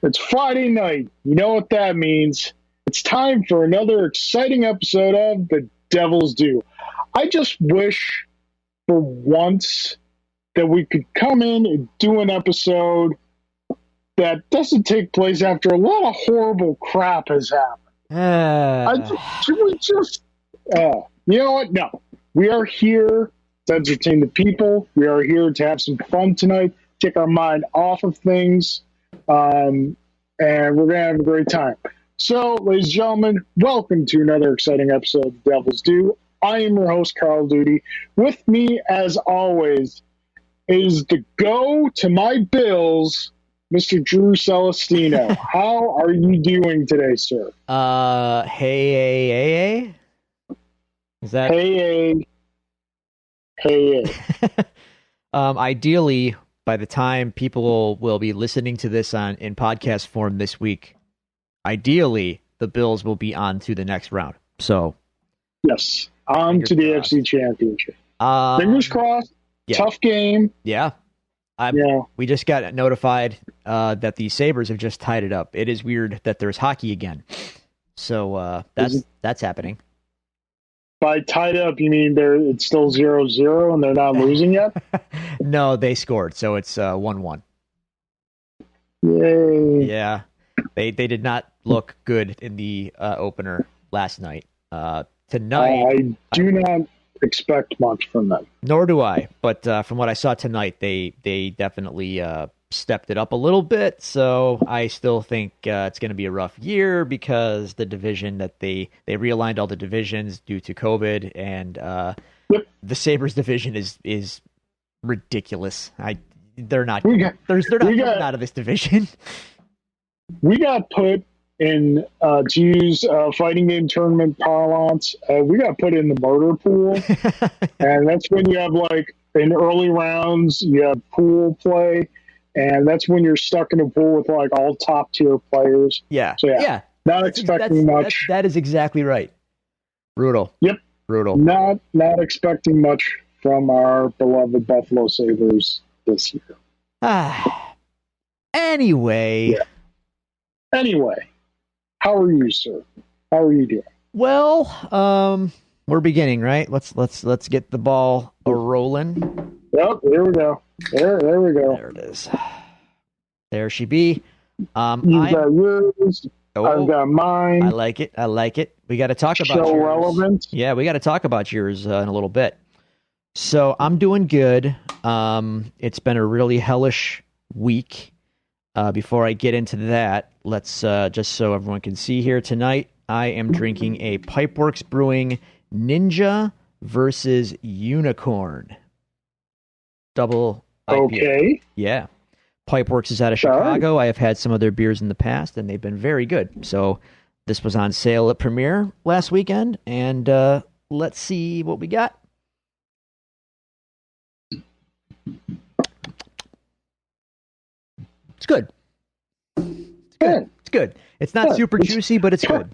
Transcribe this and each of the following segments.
It's Friday night. You know what that means. It's time for another exciting episode of The Devil's Due. I just wish for once that we could come in and do an episode that doesn't take place after a lot of horrible crap has happened. You know what? No. We are here to entertain the people. We are here to have some fun tonight, take our mind off of things. And we're going to have a great time. So, ladies and gentlemen, welcome to another exciting episode of The Devil's Due. I am your host, Carl Duty. With me, as always, is the go to my Bills, Mr. Drew Celestino. How are you doing today, sir? Hey. Is that? Hey. Ideally, by the time people will be listening to this in podcast form this week, ideally the Bills will be on to the next round. So, yes, on to the AFC Championship. Fingers crossed. Yeah. Tough game. Yeah. We just got notified that the Sabres have just tied it up. It is weird that there's hockey again. So that's happening. By tied up, you mean it's still 0-0 and they're not losing yet? No, they scored, so it's 1-1. Yay. Yeah. They did not look good in the opener last night. Tonight, I do not expect much from them. Nor do I, but from what I saw tonight, they definitely stepped it up a little bit, so I still think it's going to be a rough year because the division that they realigned all the divisions due to COVID, and the Sabres division is ridiculous. They're not coming out of this division. We got put in, to use fighting game tournament parlance, we got put in the murder pool. And that's when you have, like, in early rounds, you have pool play. And that's when you're stuck in a pool with, like, all top-tier players. Yeah. So, yeah. Not expecting much. That is exactly right. Brutal. Yep. Brutal. Not expecting much from our beloved Buffalo Sabres this year. Anyway. Yeah. Anyway, how are you, sir? How are you doing? Well, we're beginning, right? Let's get the ball rolling. Yep, there we go. There we go. There it is. There she be. You've got yours. Oh, I've got mine. I like it. We got to talk about yours. Relevant. Yeah, we got to talk about yours in a little bit. So I'm doing good. It's been a really hellish week. Before I get into that, let's just so everyone can see here tonight, I am drinking a Pipeworks Brewing Ninja versus Unicorn double IPA. Okay. Yeah. Pipeworks is out of Chicago. I have had some of their beers in the past, and they've been very good. So this was on sale at Premiere last weekend, and let's see what we got. It's good. It's good. It's not super juicy, but it's good.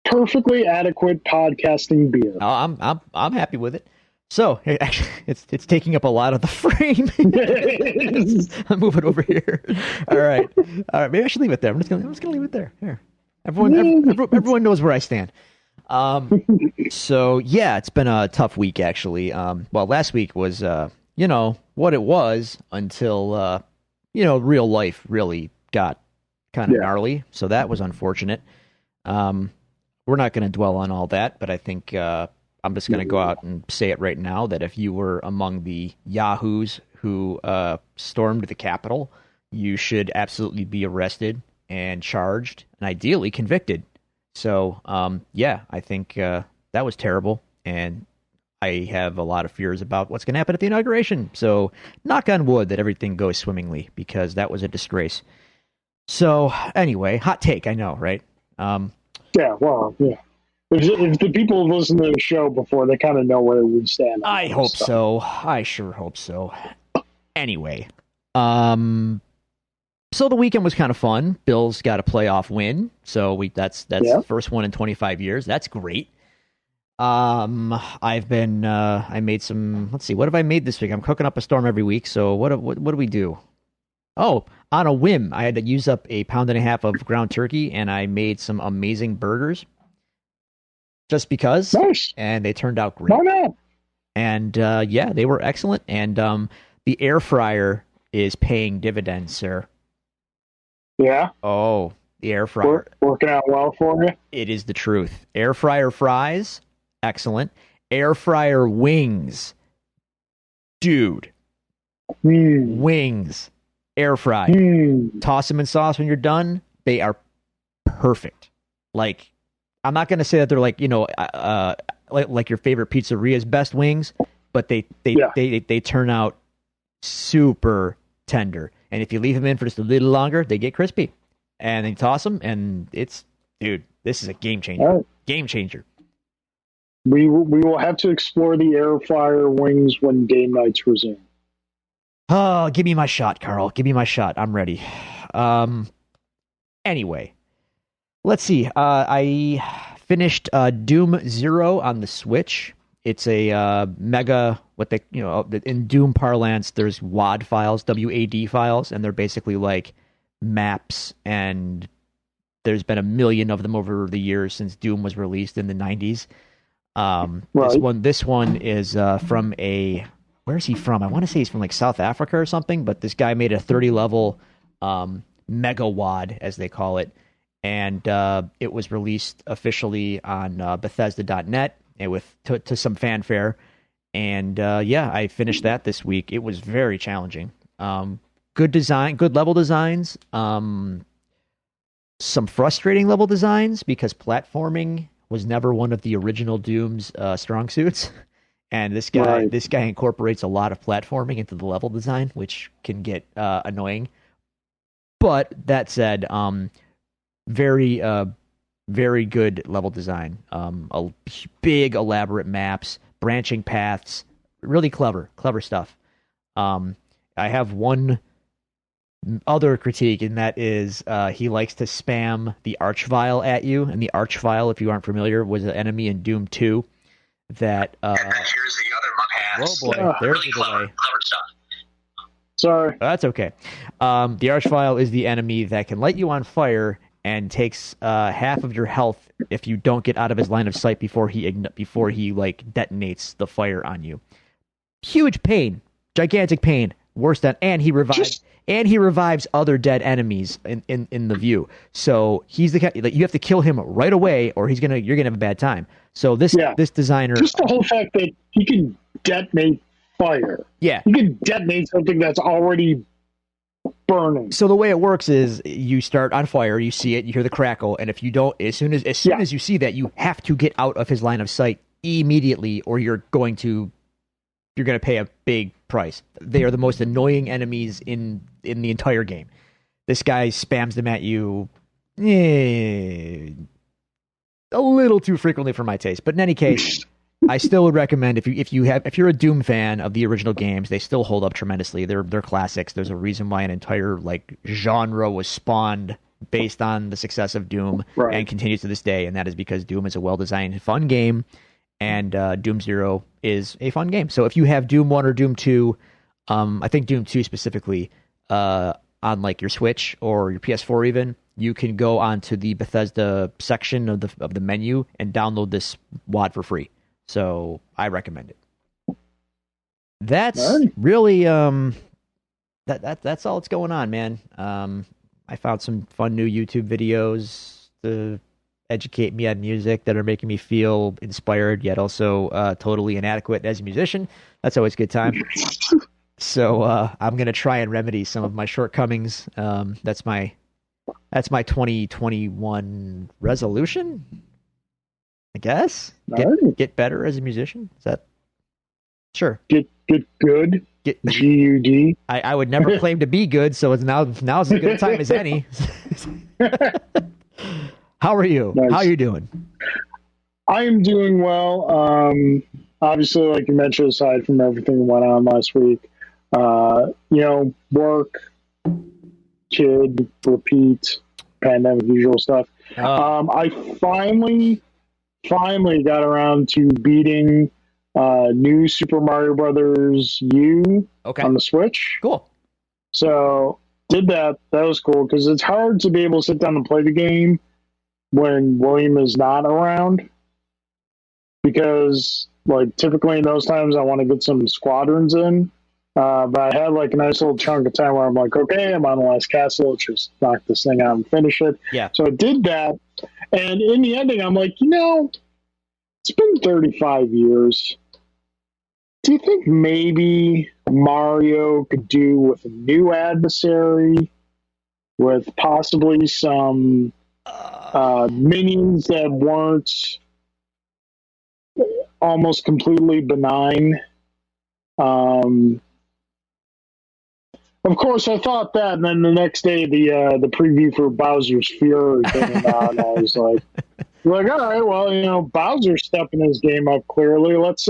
Perfectly adequate podcasting beer. Oh, I'm happy with it. So actually, it's taking up a lot of the frame. I'll move it over here. All right. Maybe I should leave it there. I'm just gonna leave it there. Here, everyone knows where I stand. So yeah, it's been a tough week actually. Well, last week was what it was until real life really got kind of gnarly. So that was unfortunate. We're not going to dwell on all that, but I think I'm just going to go out and say it right now that if you were among the yahoos who stormed the Capitol, you should absolutely be arrested and charged and ideally convicted. So, I think that was terrible, and I have a lot of fears about what's going to happen at the inauguration. So, knock on wood that everything goes swimmingly, because that was a disgrace. So, anyway, hot take, I know, right? Yeah. If the people have listened to the show before, they kind of know where we stand. I hope so. I sure hope so. Anyway, so the weekend was kind of fun. Bills got a playoff win, so that's the first one in 25 years. That's great. I made some. Let's see, what have I made this week? I'm cooking up a storm every week. So what do we do? Oh, on a whim, I had to use up a pound and a half of ground turkey, and I made some amazing burgers just because. Nice. And they turned out great. Why not? And yeah, they were excellent. And the air fryer is paying dividends, sir. Yeah. Oh, the air fryer. Working out well for you? It is the truth. Air fryer fries, excellent. Air fryer wings. Dude. Wings. Air fry. Toss them in sauce when you're done. They are perfect. Like, I'm not going to say that they're like, like your favorite pizzeria's best wings, but they turn out super tender. And if you leave them in for just a little longer, they get crispy. And then you toss them, and dude, this is a game changer. Right. Game changer. We will have to explore the air fryer wings when game nights resume. Oh, give me my shot, Carl. Give me my shot. I'm ready. Anyway, let's see. I finished Doom 0 on the Switch. It's a mega, in Doom parlance, there's WAD files, WAD files, and they're basically like maps, and there's been a million of them over the years since Doom was released in the 90s. Right. This one is from where's he from? I want to say he's from like South Africa or something, but this guy made a 30 level mega WAD, as they call it, and it was released officially on Bethesda.net and to some fanfare. And I finished that this week. It was very challenging. Good design, good level designs, some frustrating level designs because platforming was never one of the original Doom's strong suits. And this guy incorporates a lot of platforming into the level design, which can get annoying. But that said, very good level design. Big elaborate maps, branching paths, really clever stuff. I have one other critique, and that is he likes to spam the Archvile at you. And the Archvile, if you aren't familiar, was an enemy in Doom 2 that and then here's the other pass. Oh boy, there's really clever stuff. Sorry. That's okay. The Archvile is the enemy that can light you on fire and takes half of your health if you don't get out of his line of sight before he like detonates the fire on you. Huge pain, gigantic pain. Worse than, and he revives other dead enemies in the view. So he's the like, you have to kill him right away, or you're gonna have a bad time. So this designer, just the whole fact that he can detonate fire. Yeah, he can detonate something that's already burning. So the way it works is you start on fire, you see it, you hear the crackle, and if you don't, as soon as you see that, you have to get out of his line of sight immediately, or you're going to pay a big price. They are the most annoying enemies in the entire game. This guy spams them at you a little too frequently for my taste. But in any case, I still would recommend if you're a Doom fan of the original games, they still hold up tremendously. They're classics. There's a reason why an entire like genre was spawned based on the success of Doom and continues to this day, and that is because Doom is a well-designed, fun game. And Doom 0 is a fun game. So if you have Doom 1 or Doom 2, I think Doom 2 specifically, on like your Switch or your PS4 even, you can go onto the Bethesda section of the menu and download this WAD for free. So I recommend it. That's really that's all that's going on, man. I found some fun new YouTube videos to educate me on music that are making me feel inspired, yet also totally inadequate as a musician. That's always a good time. So I'm going to try and remedy some of my shortcomings. That's my 2021 resolution, I guess. Get better as a musician. Is that sure? Get good. Get GUD. I would never claim to be good, so now's as good a time as any. How are you? Nice. How are you doing? I am doing well. Obviously, like you mentioned, aside from everything that went on last week, work, kid, repeat, pandemic, usual stuff. I finally got around to beating new Super Mario Brothers U on the Switch. Cool. So did that. That was cool because it's hard to be able to sit down and play the game when William is not around. Because, like, typically in those times, I want to get some squadrons in. But I had, like, a nice little chunk of time where I'm like, okay, I'm on the last castle. Let's just knock this thing out and finish it. Yeah. So I did that. And in the ending, I'm like, you know, it's been 35 years. Do you think maybe Mario could do with a new adversary, with possibly some minions that weren't almost completely benign? Of course, I thought that, and then the next day, the preview for Bowser's Fury came out, and I was like, all right, well, you know, Bowser's stepping his game up clearly. Let's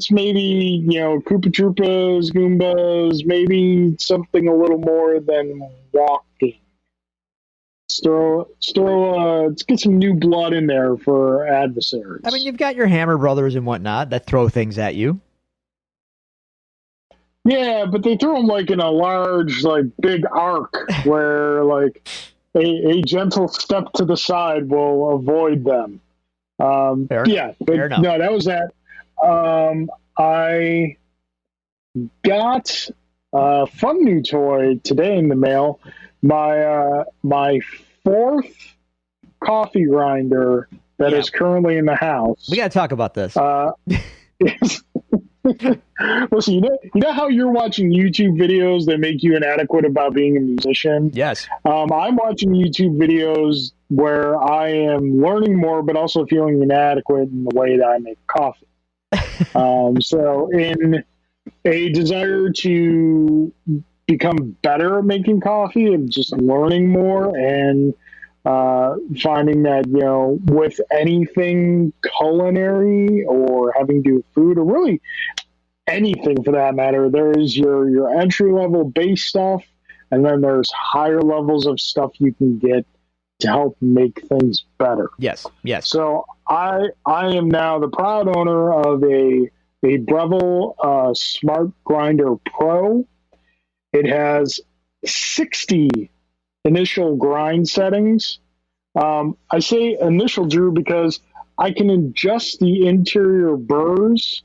maybe, you know, Koopa Troopas, Goombas, maybe something a little more than walking. Let's get some new blood in there for adversaries. I mean, you've got your Hammer Brothers and whatnot that throw things at you. Yeah, but they throw them like in a large, like big arc where like a gentle step to the side will avoid them. Yeah, but no, that was that. I got a fun new toy today in the mail. My fourth coffee grinder that is currently in the house. We got to talk about this. Listen, you know how you're watching YouTube videos that make you inadequate about being a musician? Yes. I'm watching YouTube videos where I am learning more, but also feeling inadequate in the way that I make coffee. So in a desire to become better at making coffee and just learning more and finding that, you know, with anything culinary or having to do with food or really anything for that matter, there is your entry level base stuff, and then there's higher levels of stuff you can get to help make things better. Yes. So I am now the proud owner of a Breville Smart Grinder Pro. It has 60 initial grind settings. I say initial, Drew, because I can adjust the interior burrs.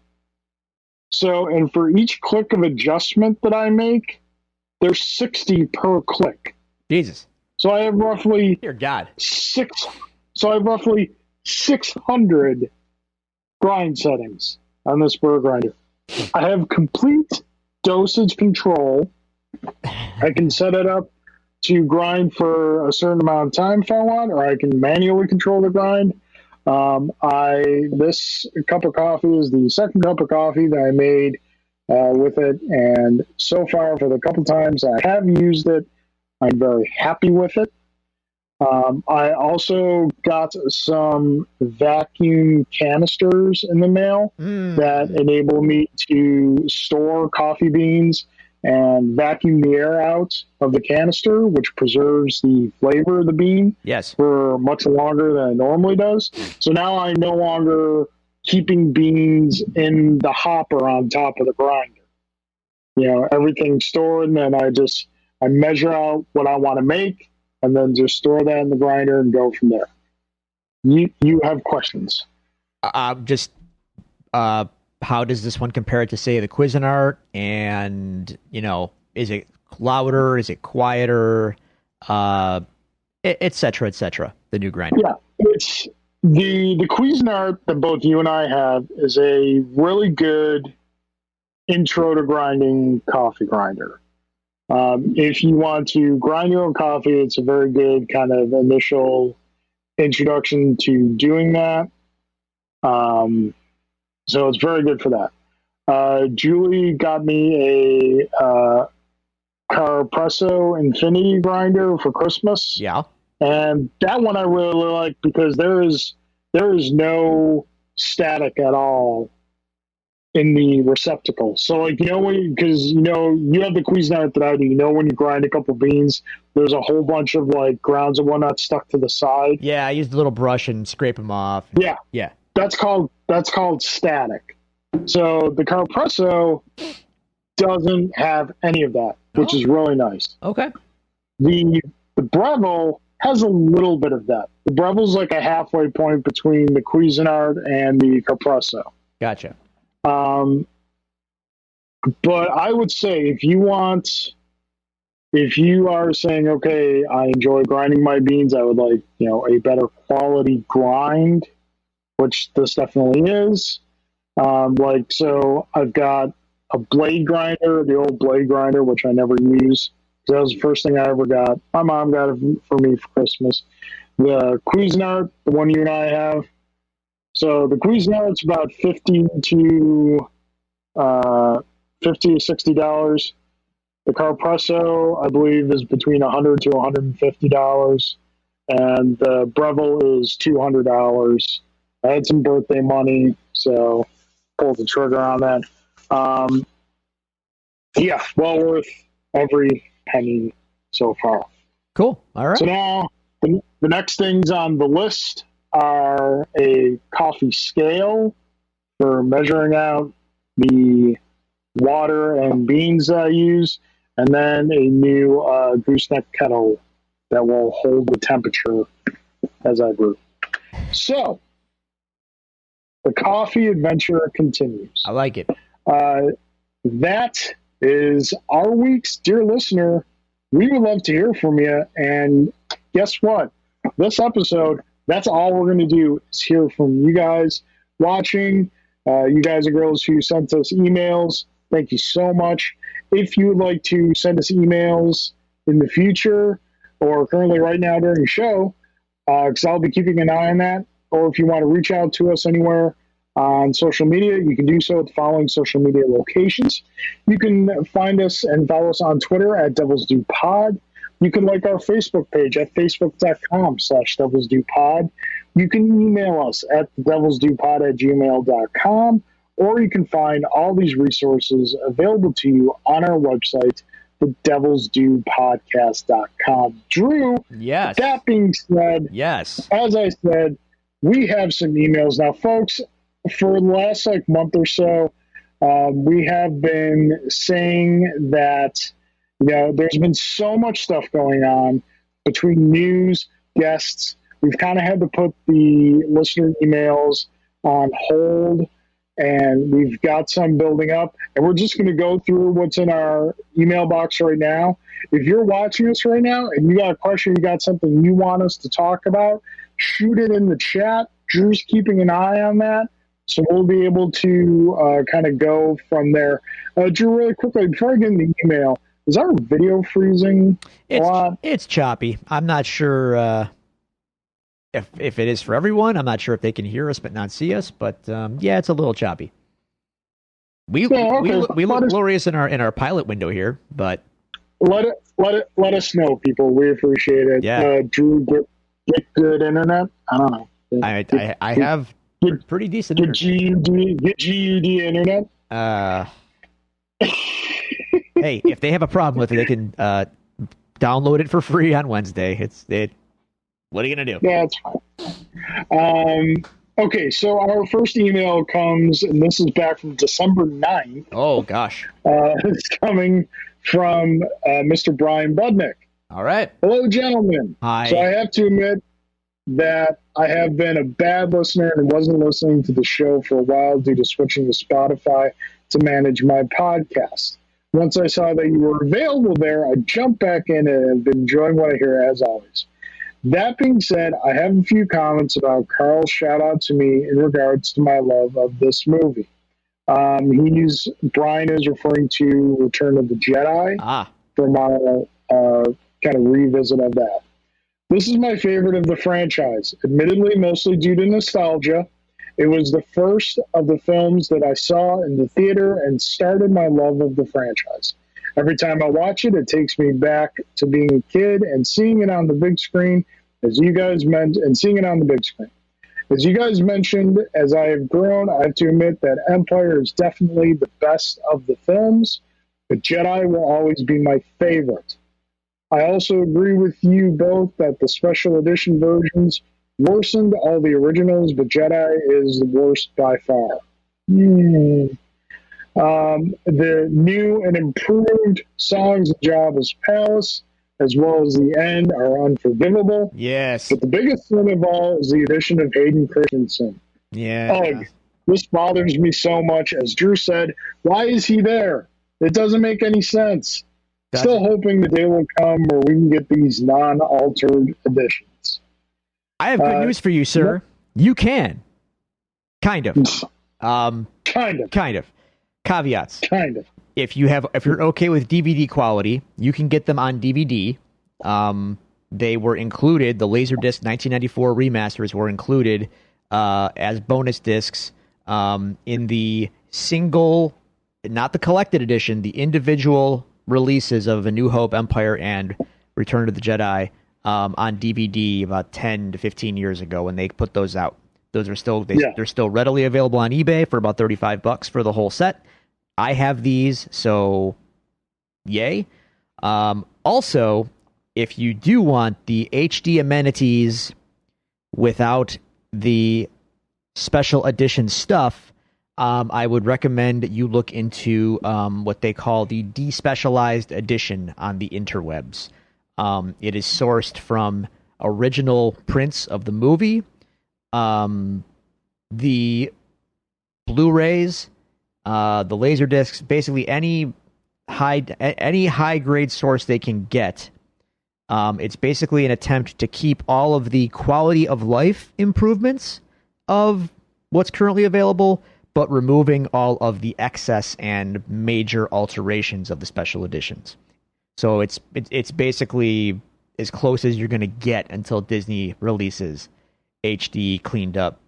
So, and for each click of adjustment that I make, there's 60 per click. Jesus. So I have roughly Dear God. 600 grind settings on this burr grinder. I have complete dosage control. I can set it up to grind for a certain amount of time if I want, or I can manually control the grind. This cup of coffee is the second cup of coffee that I made with it, and so far for the couple times I have used it, I'm very happy with it. I also got some vacuum canisters in the mail that enable me to store coffee beans and vacuum the air out of the canister, which preserves the flavor of the bean for much longer than it normally does. So now I'm no longer keeping beans in the hopper on top of the grinder. You know, everything's stored, and then I measure out what I want to make, and then just store that in the grinder and go from there. You have questions? How does this one compare to, say, the Cuisinart? And, you know, is it louder? Is it quieter? Et cetera, the new grinder. Yeah, it's the Cuisinart that both you and I have is a really good intro to grinding coffee grinder. If you want to grind your own coffee, it's a very good kind of initial introduction to doing that. So it's very good for that. Julie got me a Carpresso Infinity grinder for Christmas. Yeah. And that one I really like because there is no static at all in the receptacle. So, like, you know, because you know you have the Cuisinart that I do. You know, when you grind a couple beans, there's a whole bunch of like grounds and whatnot stuck to the side. Yeah, I use the little brush and scrape them off. Yeah. That's called static. So the Carpresso doesn't have any of that, which is really nice. Okay. The Breville has a little bit of that. The Breville's like a halfway point between the Cuisinart and the Capresso. Gotcha. But I would say if you are saying, okay, I enjoy grinding my beans, I would like, a better quality grind, which this definitely is. So I've got a blade grinder, the old blade grinder, which I never use. That was the first thing I ever got. My mom got it for me for Christmas. The Cuisinart, the one you and I have. So the Cuisinart's about $50 to $60. The Capresso, I believe, is between $100 to $150, and the Breville is $200. I had some birthday money, so pulled the trigger on that. Yeah, well worth every penny so far. Cool. All right. So now the next things on the list are a coffee scale for measuring out the water and beans that I use, and then a new gooseneck kettle that will hold the temperature as I brew. So the coffee adventure continues. I like it. That is our week's Dear Listener. We would love to hear from you. And guess what? This episode, that's all we're going to do is hear from you guys watching. You guys and girls who sent us emails, thank you so much. If you would like to send us emails in the future or currently right now during the show, because I'll be keeping an eye on that, or if you want to reach out to us anywhere on social media, you can do so at the following social media locations. You can find us and follow us on Twitter at Devils Do Pod. You can like our Facebook page at facebook.com/devilsdopod. You can email us at devilsdopod@gmail.com, or you can find all these resources available to you on our website, thedevilsdopodcast.com. Drew, yes. That being said, yes, as I said, we have some emails now, folks. For the last month or so, we have been saying that there's been so much stuff going on between news, guests. We've kind of had to put the listener emails on hold, and we've got some building up, and we're just going to go through what's in our email box right now. If you're watching us right now and you got a question, you got something you want us to talk about, shoot it in the chat. Drew's keeping an eye on that, so we'll be able to kind of go from there. Drew, really quickly, before I get in the email, is our video freezing a lot? It's choppy. I'm not sure if it is for everyone. I'm not sure if they can hear us but not see us. But yeah, it's a little choppy. We look glorious in our pilot window here, but let us know, people. We appreciate it. Yeah. Drew, get good internet. I don't know. I have pretty decent internet. Get GUD internet. Hey, if they have a problem with it, they can download it for free on Wednesday. What are you gonna do? Yeah, it's fine. Okay, so our first email comes, and this is back from December 9th. Oh gosh. It's coming from Mr. Brian Budnick. All right. Hello, gentlemen. Hi. So I have to admit that I have been a bad listener and wasn't listening to the show for a while due to switching to Spotify to manage my podcast. Once I saw that you were available there, I jumped back in and have been enjoying what I hear as always. That being said, I have a few comments about Carl's shout out to me in regards to my love of this movie. Brian is referring to Return of the Jedi from our kind of revisit of that. This is my favorite of the franchise, admittedly mostly due to nostalgia. It was the first of the films that I saw in the theater and started my love of the franchise. Every time I watch it, it takes me back to being a kid and seeing it on the big screen, as you guys mentioned, As you guys mentioned, as I have grown, I have to admit that Empire is definitely the best of the films, but Jedi will always be my favorite. I also agree with you both that the special edition versions worsened all the originals, but Jedi is the worst by far. The new and improved songs of Jabba's Palace, as well as the end, are unforgivable. Yes. But the biggest sin of all is the addition of Hayden Christensen. Yeah. Ugh, this bothers me so much. As Drew said, why is he there? It doesn't make any sense. Still hoping the day will come where we can get these non-altered editions. I have good news for you, sir. You can. Kind of. Kind of. Caveats. Kind of. If you're okay with DVD quality, you can get them on DVD. They were included. The Laserdisc 1994 remasters were included as bonus discs in the single, not the collected edition, the individual releases of A New Hope, Empire, and Return of the Jedi on DVD about 10 to 15 years ago when they put those out. Those are still they're still readily available on eBay for about $35 for the whole set. I have these, so yay. Also, if you do want the HD amenities without the special edition stuff, I would recommend you look into what they call the despecialized edition on the interwebs. It is sourced from original prints of the movie, the Blu-rays, the Laserdiscs, basically any high grade source they can get. It's basically an attempt to keep all of the quality of life improvements of what's currently available, but removing all of the excess and major alterations of the special editions. So it's basically as close as you're going to get until Disney releases HD cleaned up,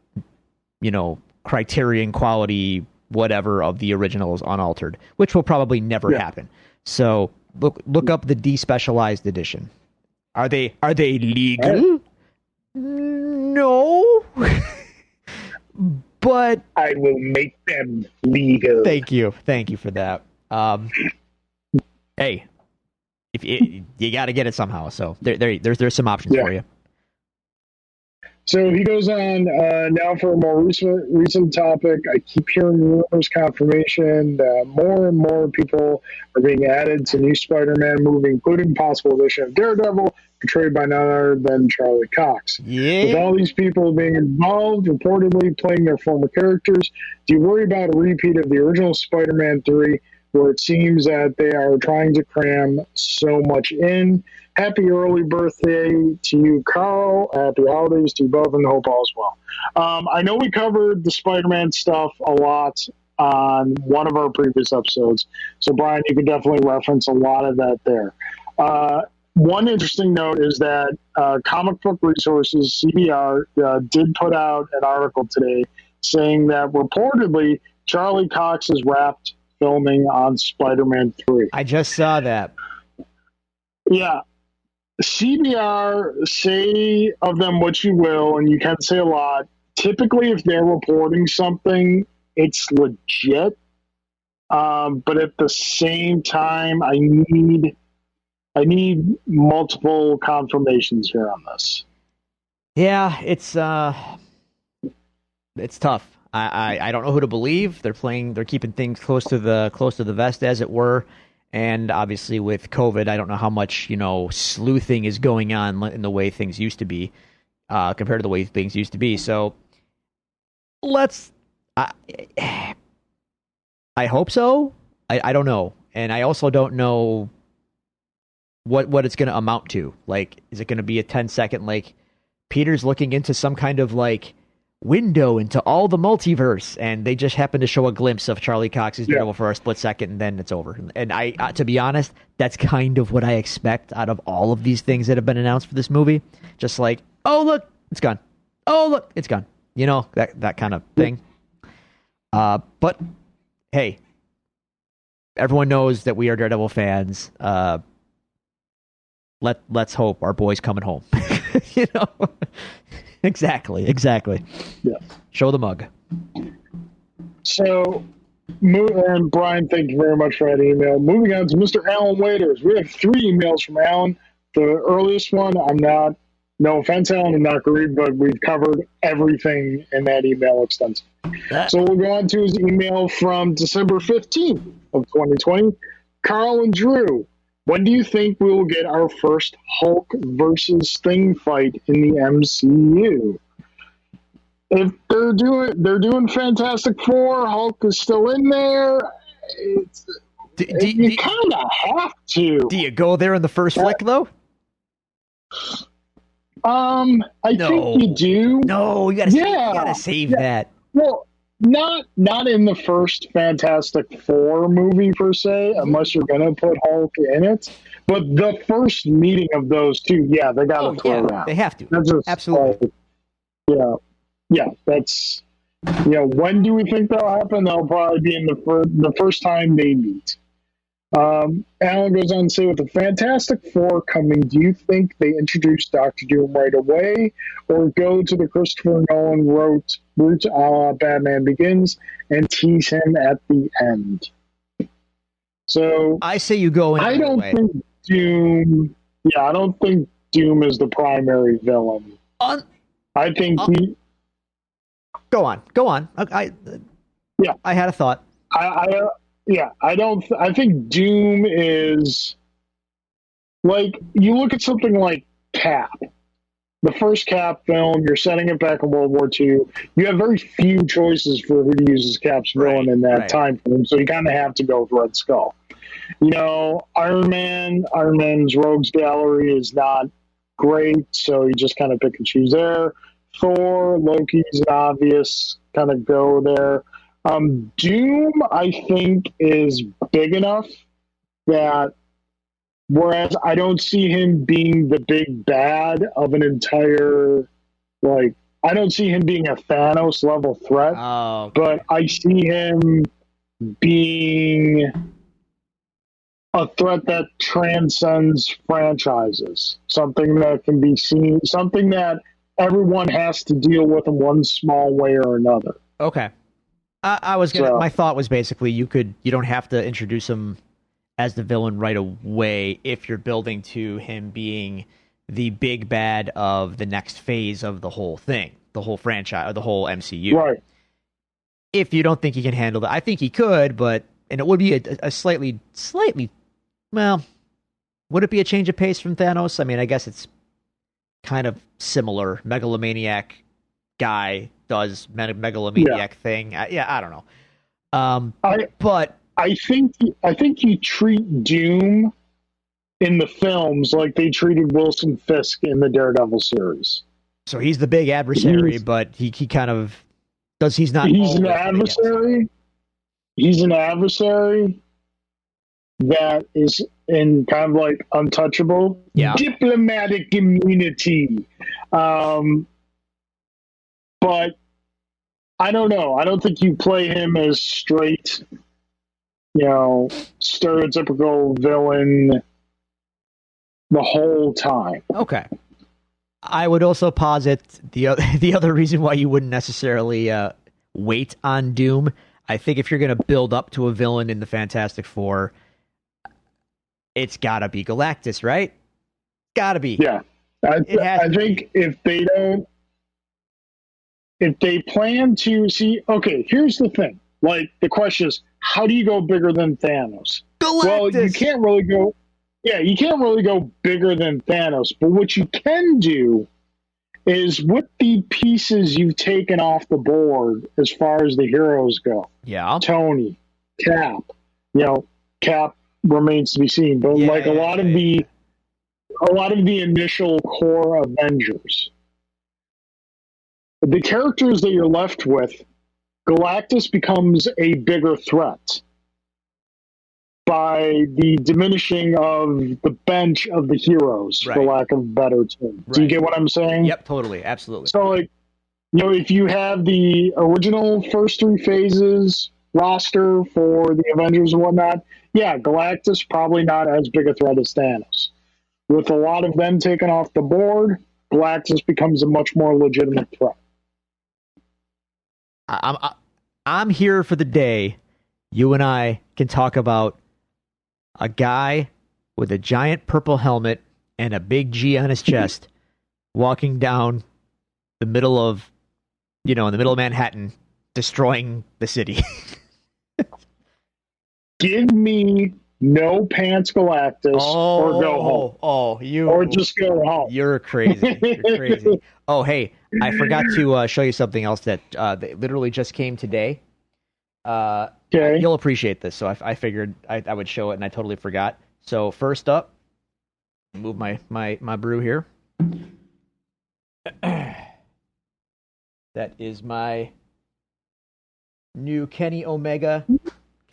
Criterion quality, whatever of the originals unaltered, which will probably never happen. So look up the despecialized edition. Are they legal? No. But I will make them legal. Thank you for that. Hey, if you got to get it somehow, so there's some options for you. So he goes on now for a more recent topic. I keep hearing rumors, confirmation that more and more people are being added to new Spider-Man movie, including possible addition of Daredevil, portrayed by none other than Charlie Cox. Yeah. With all these people being involved, reportedly playing their former characters, do you worry about a repeat of the original Spider-Man 3, where it seems that they are trying to cram so much in? Happy early birthday to you, Carl. Happy holidays to you both, and hope all is well. I know we covered the Spider-Man stuff a lot on one of our previous episodes, so Brian, you can definitely reference a lot of that there. One interesting note is that Comic Book Resources, CBR, did put out an article today saying that reportedly Charlie Cox has wrapped filming on Spider-Man 3. I just saw that. Yeah. CBR, say of them what you will, and you can say a lot. Typically, if they're reporting something, it's legit. But at the same time, I need multiple confirmations here on this. Yeah, it's tough. I don't know who to believe. They're keeping things close to the vest, as it were. And obviously with COVID, I don't know how much, sleuthing is going on in the way things used to be, compared to the way things used to be. So I hope so. I don't know. And I also don't know what it's going to amount to. Like, is it going to be a 10-second, like, Peter's looking into some kind of, like, window into all the multiverse, and they just happen to show a glimpse of Charlie Cox's Daredevil for a split second, and then it's over. And I, to be honest, that's kind of what I expect out of all of these things that have been announced for this movie. Just like, oh look, it's gone. Oh look, it's gone. That kind of thing. But hey, everyone knows that we are Daredevil fans. Let's hope our boy's coming home. Exactly. Yeah. Show the mug. So, and Brian, thank you very much for that email. Moving on to Mr. Alan Waiters. We have 3 emails from Alan. The earliest one, I'm not No offense, Alan, I'm not great, but we've covered everything in that email extensively. So we'll go on to his email from December 15th of 2020. Carl and Drew, when do you think we will get our first Hulk versus Thing fight in the MCU? If they're doing Fantastic Four, Hulk is still in there. You kind of have to. Do you go there in the first flick, though? I think you do. No, you gotta save that. Well, not in the first Fantastic Four movie per se, unless you're gonna put Hulk in it. But the first meeting of those two, they gotta throw that. They have to. Absolutely. Yeah, that's when do we think that'll happen? That'll probably be in the first time they meet. Alan goes on to say, with the Fantastic Four coming, do you think they introduce Dr. Doom right away, or go to the Christopher Nolan route a la Batman Begins and tease him at the end? So I say you go in. I don't think Doom. Yeah, I don't think Doom is the primary villain. I think Go on. I had a thought. I think Doom is like, you look at something like Cap, the first Cap film. You're setting it back in World War II. You have very few choices for who to use as Cap's villain in that time frame, so you kind of have to go with Red Skull. Iron Man's Rogues Gallery is not great, so you just kind of pick and choose there. Thor, Loki's an obvious kind of go there. Doom, I think, is big enough that, whereas I don't see him being the big bad of an entire, I don't see him being a Thanos level threat, but I see him being a threat that transcends franchises, something that can be seen, something that everyone has to deal with in one small way or another. Okay. My thought was basically you don't have to introduce him as the villain right away if you're building to him being the big bad of the next phase of the whole thing, the whole franchise, or the whole MCU. Right. If you don't think he can handle that, I think he could, and it would be a slightly, well, would it be a change of pace from Thanos? I mean, I guess it's kind of similar. Megalomaniac guy does megalomaniac thing. I don't know. But I think you treat Doom in the films like they treated Wilson Fisk in the Daredevil series. So he's the big adversary, but he kind of does. He's not. He's an adversary. He's an adversary that is in kind of like untouchable diplomatic immunity. But I don't know. I don't think you play him as straight, stereotypical villain the whole time. Okay. I would also posit the other reason why you wouldn't necessarily wait on Doom. I think if you're going to build up to a villain in the Fantastic Four, it's got to be Galactus, right? Got to be. Yeah. I think if they plan to see, okay, here's the thing. The question is, how do you go bigger than Thanos? Galactus! Well, you can't really go bigger than Thanos, but what you can do is, with the pieces you've taken off the board as far as the heroes go. Yeah. Tony, Cap, Cap remains to be seen, but a lot of the initial core Avengers, the characters that you're left with, Galactus becomes a bigger threat by the diminishing of the bench of the heroes, for lack of a better term. Do you get what I'm saying? Yep, totally, absolutely. So, if you have the original first three phases roster for the Avengers and whatnot, Galactus probably not as big a threat as Thanos. With a lot of them taken off the board, Galactus becomes a much more legitimate threat. I'm here for the day you and I can talk about a guy with a giant purple helmet and a big G on his chest walking down the middle of, in the middle of Manhattan, destroying the city. Give me no Pants Galactus or go home. Or just go home. You're crazy. You're crazy. Oh, hey, I forgot to show you something else that literally just came today. Okay. You'll appreciate this. So I figured I would show it, and I totally forgot. So first up, move my brew here. That is my new Kenny Omega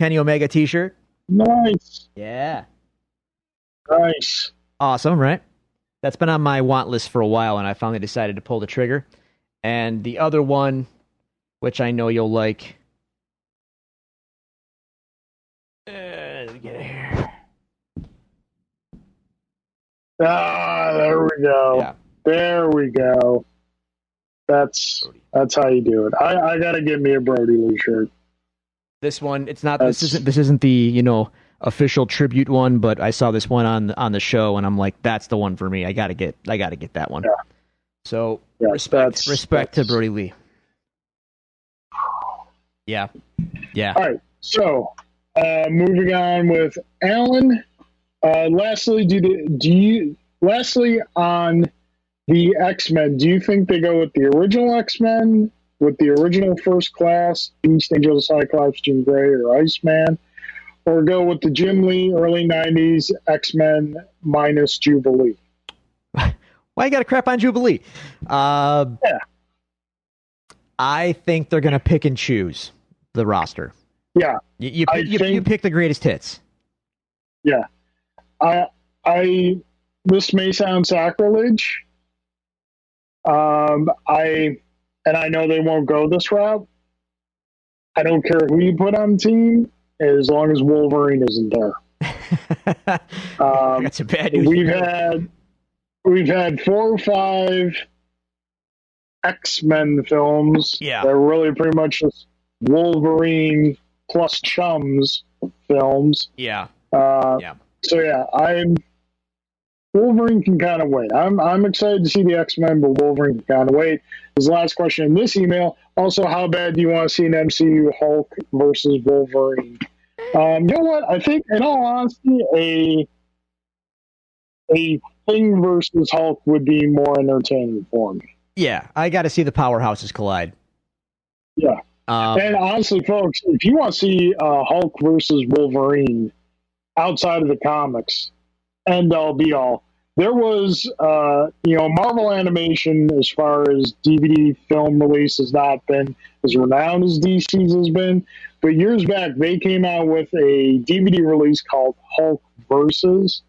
t-shirt. Nice. Yeah. Nice. Awesome, right? That's been on my want list for a while, and I finally decided to pull the trigger. And the other one, which I know you'll like. Let me get it here. There we go. Yeah. There we go. That's how you do it. I gotta get me a Brody Lee shirt. This one, it's not. This isn't the official tribute one, but I saw this one on the show, and I'm like, that's the one for me. I gotta get that one. Yeah. So yeah, respect to Brody Lee. Yeah. All right. So moving on with Alan. Lastly, on the X-Men, do you think they go with the original X-Men, with the original First Class, Beast, Angel, Cyclops, Jean Grey, or Iceman, or go with the Jim Lee early 90s X-Men minus Jubilee? Why you got to crap on Jubilee? Yeah. I think they're going to pick and choose the roster. Yeah. You pick the greatest hits. Yeah. This may sound sacrilege. I know they won't go this route. I don't care who you put on the team, as long as Wolverine isn't there. That's a bad news. We've had 4 or 5 X-Men films. Yeah. They're really pretty much just Wolverine plus chums films. Yeah. So yeah, Wolverine can kind of wait. I'm excited to see the X-Men, but Wolverine can kind of wait. His last question in this email. Also, how bad do you want to see an MCU Hulk versus Wolverine? You know what? I think, in all honesty, a Thing versus Hulk would be more entertaining for me. Yeah, I got to see the powerhouses collide. Yeah. And honestly, folks, if you want to see Hulk versus Wolverine outside of the comics, end all be all, there was, Marvel Animation, as far as DVD film release, has not been as renowned as DC's has been. But years back, they came out with a DVD release called Hulk Versus,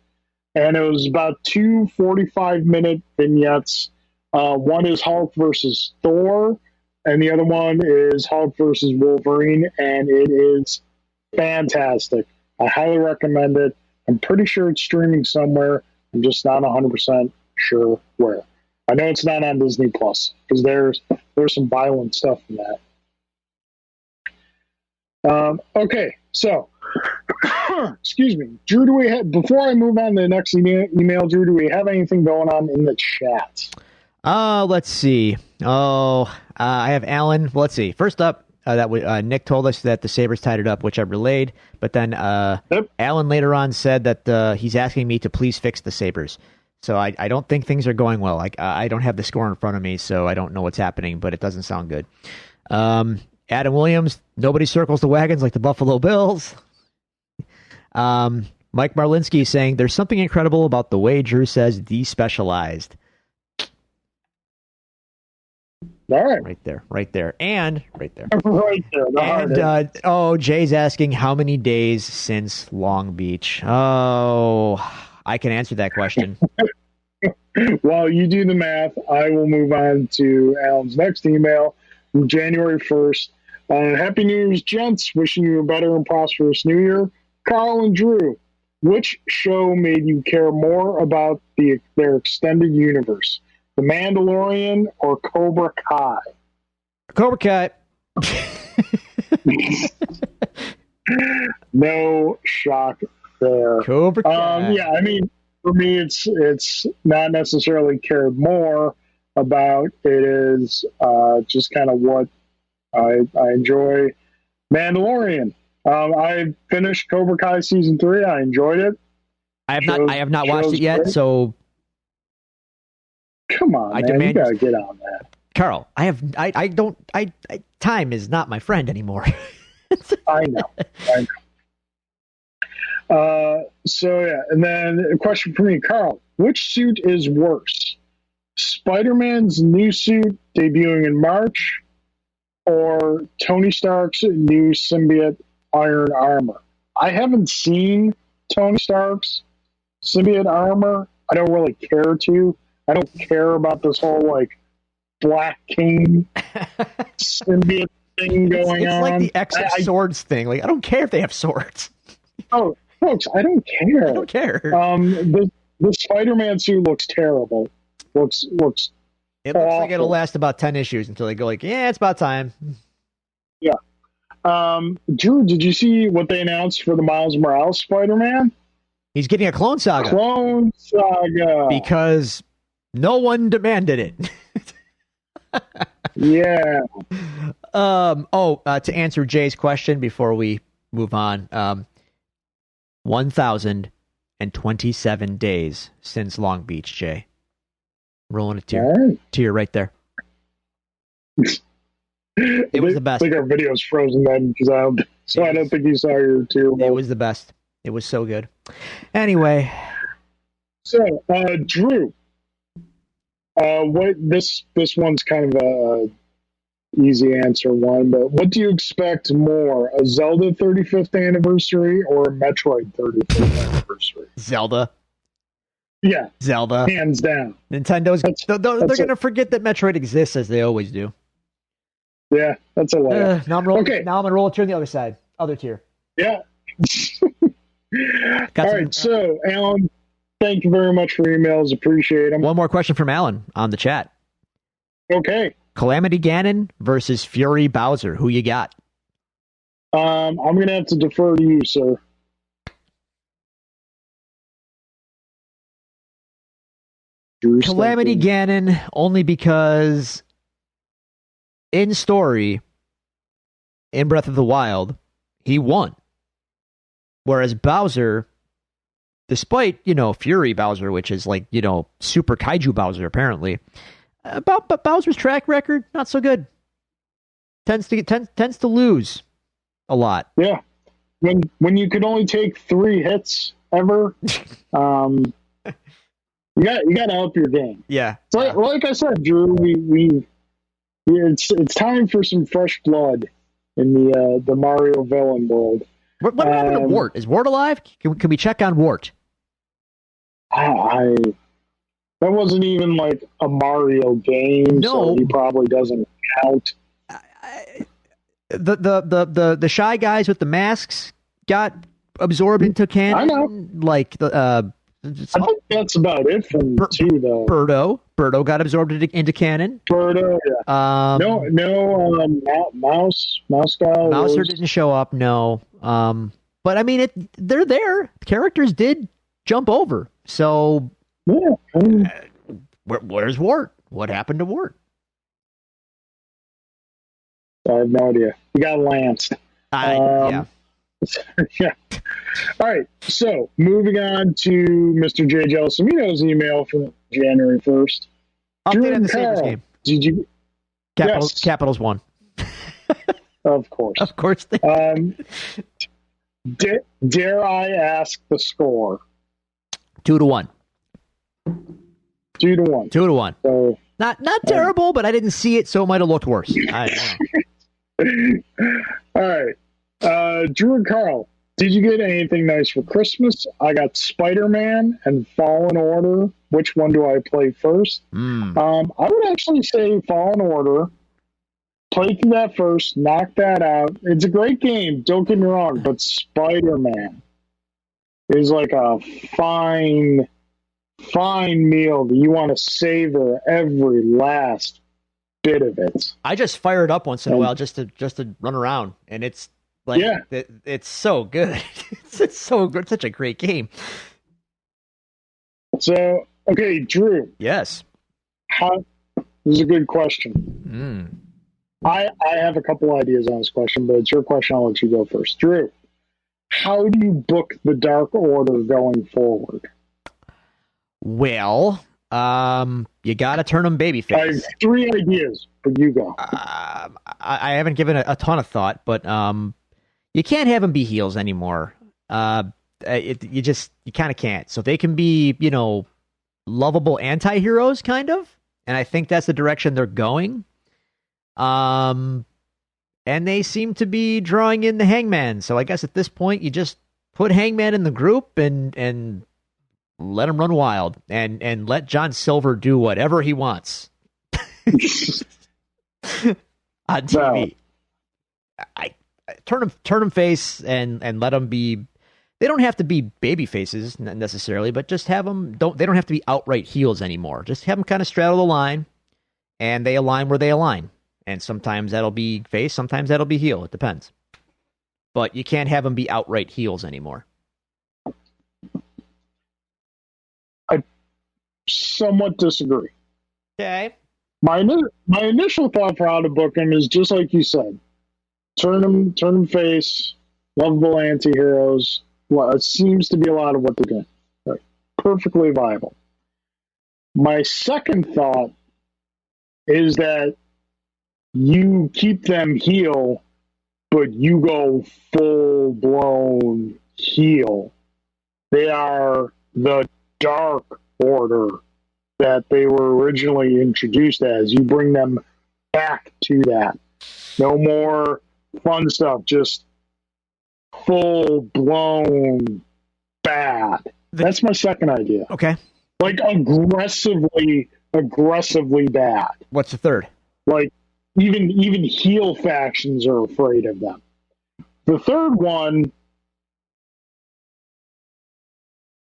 and it was about 2 45-minute vignettes. One is Hulk versus Thor, and the other one is Hulk versus Wolverine, and it is fantastic. I highly recommend it. I'm pretty sure it's streaming somewhere. I'm just not 100% sure where. I know it's not on Disney Plus because there's some violent stuff in that. Okay, so excuse me, Drew. Before I move on to the next email, Drew, do we have anything going on in the chat? Let's see. I have Alan. Let's see. First up, Nick told us that the Sabres tied it up, which I relayed. But then Alan later on said that he's asking me to please fix the Sabres. So I don't think things are going well. I don't have the score in front of me, so I don't know what's happening, but it doesn't sound good. Adam Williams, nobody circles the wagons like the Buffalo Bills. Mike Marlinsky is saying, there's something incredible about the way Drew says despecialized. All right. Right there. And right there. Right there. And, Jay's asking how many days since Long Beach. Oh, I can answer that question. While you do the math, I will move on to Alan's next email from January 1st. Happy New Year's, gents. Wishing you a better and prosperous New Year. Carl and Drew, which show made you care more about their extended universe? The Mandalorian or Cobra Kai? Cobra Kai. No shock there. Cobra Kai. Yeah, I mean, For me, it's not necessarily cared more about. It is just kind of what I enjoy. Mandalorian. I finished Cobra Kai season 3. I enjoyed it. I have not watched it yet. Great. So come on, I man, demand you gotta get on that. Carl, time is not my friend anymore. I know. So yeah, and then a question for me, Carl. Which suit is worse? Spider-Man's new suit debuting in March, or Tony Stark's new symbiote iron armor? I haven't seen Tony Stark's symbiote armor. I don't really care to. I don't care about this whole like Black King symbiote thing going on. It's like the X of Swords thing. Like I don't care if they have swords. Oh, folks, I don't care. I don't care. The Spider-Man suit looks terrible. Looks It looks awful. like it'll last about 10 issues until they go like, yeah, it's about time. Yeah. Drew, did you see what they announced for the Miles Morales Spider-Man? He's getting a Clone Saga. Clone Saga. Because no one demanded it. Yeah. To answer Jay's question before we move on, 1,027 days since Long Beach, Jay. Rolling a tear. Right. Tear right there. It was the best. I think our video's frozen then because I don't think you saw your two. It was the best. It was so good. Anyway. So, Drew, what this one's kind of a easy answer one, but what do you expect more, a Zelda 35th anniversary or a Metroid 35th anniversary? Zelda. Yeah. Zelda. Hands down. Nintendo's they're going to forget that Metroid exists as they always do. Yeah, that's a lot. Now I'm rolling. Okay. Now I'm going to roll a tier on the other side. Other tier. Yeah. All right, so Alan, thank you very much for emails. Appreciate them. One more question from Alan on the chat. Okay. Calamity Ganon versus Fury Bowser. Who you got? I'm going to have to defer to you, sir. Calamity Ganon, only because in story, in Breath of the Wild, he won. Whereas Bowser, despite, Fury Bowser, which is like, Super Kaiju Bowser, apparently, but Bowser's track record, not so good. Tends to lose a lot. Yeah. When you could only take 3 hits ever, you got to up your game. Yeah. So, like I said, Drew, it's time for some fresh blood in the Mario villain world. What happened to Wart? Is Wart alive? Can we check on Wart? That wasn't even like a Mario game, so he probably doesn't count. The shy guys with the masks got absorbed into canon. I know. Like I think that's about it from 2, though. Birdo got absorbed into canon. Birdo, yeah. Mouse guy. Mouser didn't show up, no. But I mean, they're there. Characters did jump over. So, yeah. Where's Wart? What happened to Wart? I have no idea. You got lanced. Yeah. Yeah. All right. So, moving on to Mr. J. Gelsomino's email from January 1st. Update on the Sabres game. Did you? Capitals won. Of course. Of course they dare I ask the score? 2-1. 2-1. 2-1. So, not terrible, but I didn't see it, so it might have looked worse. I don't know. All right. Drew and Carl, did you get anything nice for Christmas? I got Spider-Man and Fallen Order. Which one do I play first? I would actually say Fallen Order. Play through that first, knock that out. It's a great game, don't get me wrong, but Spider-Man is like a fine meal that you want to savor every last bit of it. I just fire it up once in a while just to run around, and it's like it's so good. It's so good. It's such a great game. So, okay, Drew, Yes. this is a good question. Mm. I have a couple ideas on this question, but it's your question. I'll let you go first. Drew, how do you book the Dark Order going forward? Well, you got to turn them I have babyface. 3 ideas, but you go. I haven't given a ton of thought, but you can't have them be heels anymore. You kind of can't. So they can be, lovable anti-heroes, kind of. And I think that's the direction they're going. And they seem to be drawing in the Hangman. So I guess at this point, you just put Hangman in the group and let him run wild and let John Silver do whatever he wants on TV. I turn him face and let him be. They don't have to be baby faces necessarily, but just have them. They don't have to be outright heels anymore. Just have them kind of straddle the line, and they align where they align. And sometimes that'll be face, sometimes that'll be heel. It depends. But you can't have them be outright heels anymore. I somewhat disagree. Okay. My initial thought for how to book him is just like you said. Turn him face, lovable anti-heroes. Well, it seems to be a lot of what they're doing. Right. Perfectly viable. My second thought is that you keep them heel, but you go full-blown heel. They are the Dark Order that they were originally introduced as. You bring them back to that. No more fun stuff, just full-blown bad. That's my second idea. Okay. Like aggressively bad. What's the third? Like even heel factions are afraid of them. The third one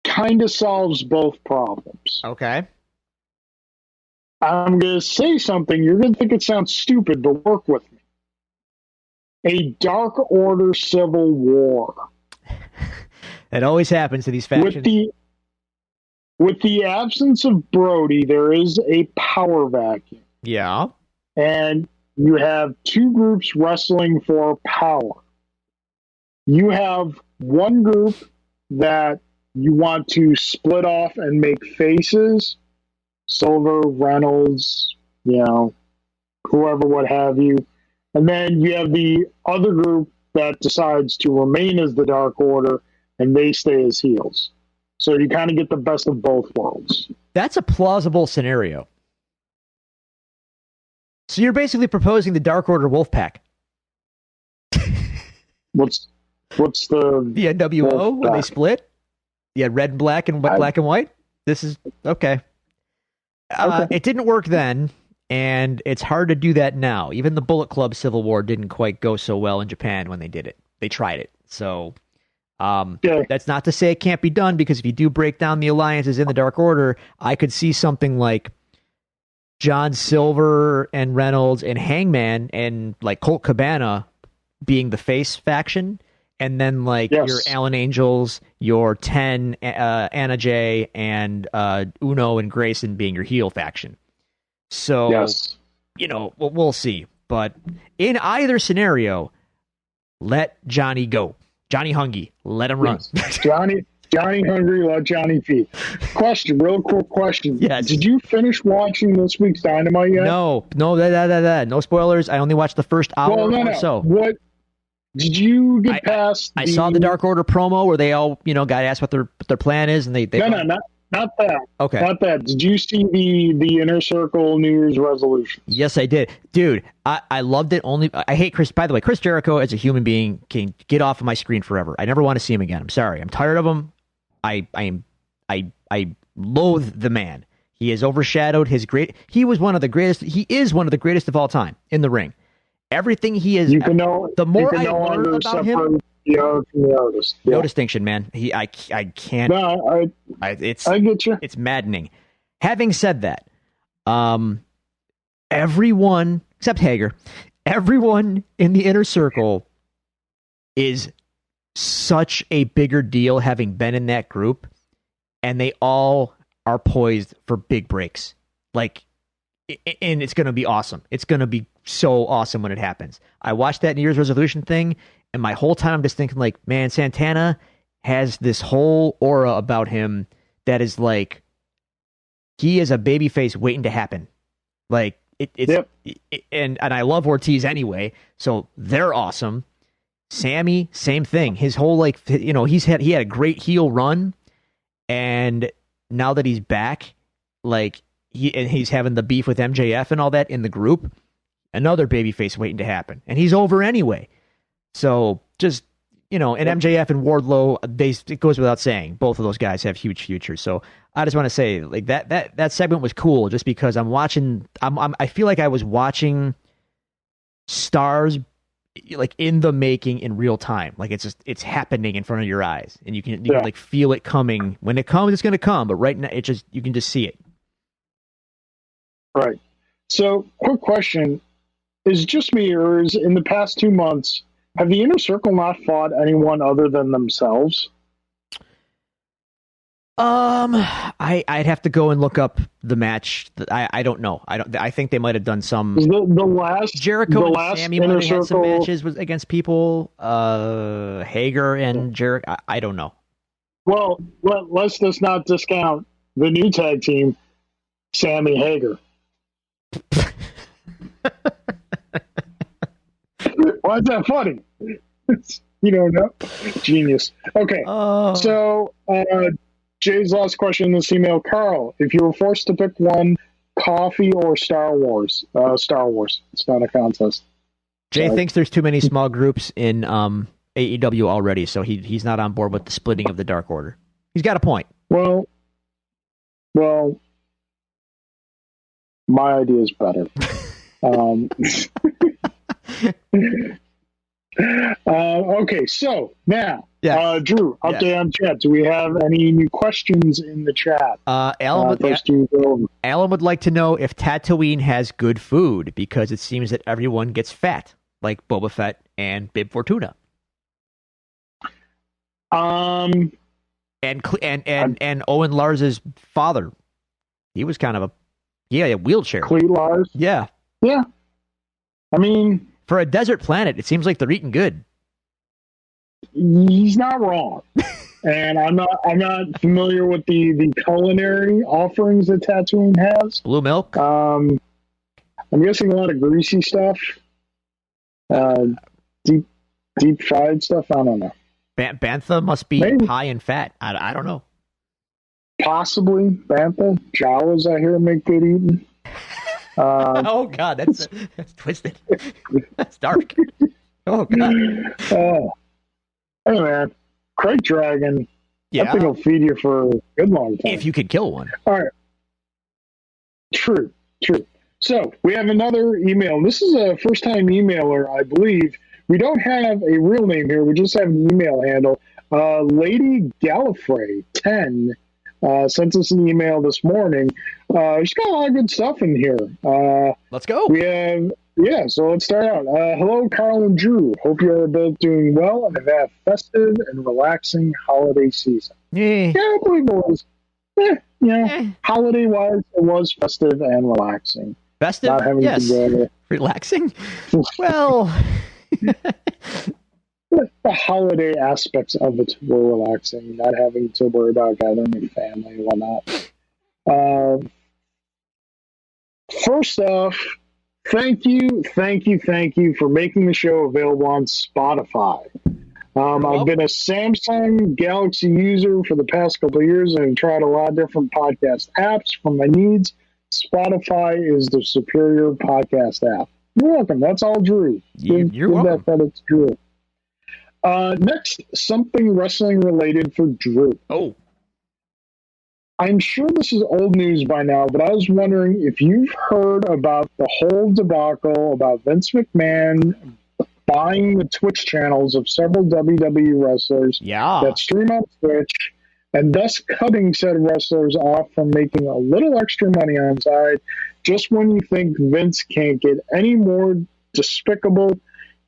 kind of solves both problems. Okay. I'm going to say something. You're going to think it sounds stupid, but work with me. A Dark Order civil war. It always happens to these factions. With the absence of Brody, there is a power vacuum. Yeah. And you have 2 groups wrestling for power. You have one group that you want to split off and make faces. Silver, Reynolds, whoever, what have you. And then you have the other group that decides to remain as the Dark Order, and they stay as heels. So you kind of get the best of both worlds. That's a plausible scenario. So you're basically proposing the Dark Order Wolfpack. What's the NWO Wolfpack? when they split? Yeah, red and black and black and white. This is okay. It didn't work then, and it's hard to do that now. Even the Bullet Club Civil War didn't quite go so well in Japan when they did it. They tried it. So that's not to say it can't be done, because if you do break down the alliances in the Dark Order, I could see something like John Silver and Reynolds and Hangman and like Colt Cabana being the face faction, and then your Alan Angels, your 10, Anna Jay, and Uno and Grayson being your heel faction. So, we'll see. But in either scenario, let Johnny go. Johnny Hungy, let him run. Johnny Hungry, let Johnny feed. Real quick question. Yes. Did you finish watching this week's Dynamite yet? No, no spoilers. I only watched the first hour or so. What did you get past? I saw the Dark Order promo where they all, got asked what their plan is, and they not that. Okay, not that. Did you see the Inner Circle New Year's resolution? Yes, I did, dude. I loved it. I hate Chris. By the way, Chris Jericho as a human being can get off of my screen forever. I never want to see him again. I'm sorry. I'm tired of him. I loathe the man. He has overshadowed his great. He was one of the greatest. He is one of the greatest of all time in the ring. Everything he is. The more I learn about him, the artist. Yeah. No distinction, man. I can't. No, I get you. It's maddening. Having said that, everyone except Hager, everyone in the Inner Circle is such a bigger deal having been in that group, and they all are poised for big breaks. Like, and it's going to be awesome. It's going to be so awesome when it happens. I watched that New Year's resolution thing, and my whole time I'm just thinking, like, man, Santana has this whole aura about him that is like, he is a babyface waiting to happen. Like, and I love Ortiz anyway, so they're awesome. Sammy, same thing. His whole, like, you know, he had a great heel run, and now that he's back, like, he's having the beef with MJF and all that in the group, another babyface waiting to happen, and he's over anyway. So just, you know, and MJF and Wardlow, it goes without saying, both of those guys have huge futures. So I just want to say, like, that segment was cool, just because I feel like I was watching stars, like, in the making in real time. Like, it's happening in front of your eyes, and you can like feel it coming. When it comes, it's going to come, but right now you can just see it. Right. So, quick question: is it just me, or is in the past 2 months have the Inner Circle not fought anyone other than themselves? I'd have to go and look up the match. I don't know. I think they might have done some. The last Jericho and last Sammy might have Inner had some Circle matches against people. Hager and Jericho. I don't know. Well, let's just not discount the new tag team, Sammy Hager. Why is that funny? You don't know? Genius. Okay. So, Jay's last question in this email. Carl, if you were forced to pick one, coffee or Star Wars? Star Wars. It's not a contest. Jay thinks there's too many small groups in AEW already, so he's not on board with the splitting of the Dark Order. He's got a point. Well, my idea is better. Okay, so now, Drew, update on chat. Do we have any new questions in the chat? Alan would like to know if Tatooine has good food, because it seems that everyone gets fat, like Boba Fett and Bib Fortuna. And Owen Lars's father, he was kind of a wheelchair. Cleet Lars? Yeah. I mean, for a desert planet, it seems like they're eating good. He's not wrong. And I'm not familiar with the culinary offerings that Tatooine has. Blue milk? I'm guessing a lot of greasy stuff. Deep fried stuff. I don't know. Bantha must be high in fat. I don't know. Possibly Bantha. Jawas, I hear, make good eating. Oh God, that's twisted. That's dark. Oh God. Hey man, Crate Dragon. Yeah, I think it'll feed you for a good long time if you could kill one. All right. True. So we have another email. This is a first-time emailer, I believe. We don't have a real name here. We just have an email handle. Lady Gallifrey 10 sent us an email this morning. She's got a lot of good stuff in here. Let's go. We have, so let's start out. Hello, Carl and Drew. Hope you're both doing well and have had a festive and relaxing holiday season. Yeah, I believe it was. Holiday-wise, it was festive and relaxing. Festive? Not having to go relaxing? Well... The holiday aspects of it were relaxing, not having to worry about gathering with family and whatnot. First off, thank you for making the show available on Spotify. I've been a Samsung Galaxy user for the past couple of years and tried a lot of different podcast apps for my needs. Spotify is the superior podcast app. You're welcome. That's all Drew. You're welcome. That it's Drew. Next, something wrestling related for Drew. Oh. I'm sure this is old news by now, but I was wondering if you've heard about the whole debacle about Vince McMahon buying the Twitch channels of several WWE wrestlers that stream on Twitch, and thus cutting said wrestlers off from making a little extra money on side, just when you think Vince can't get any more despicable.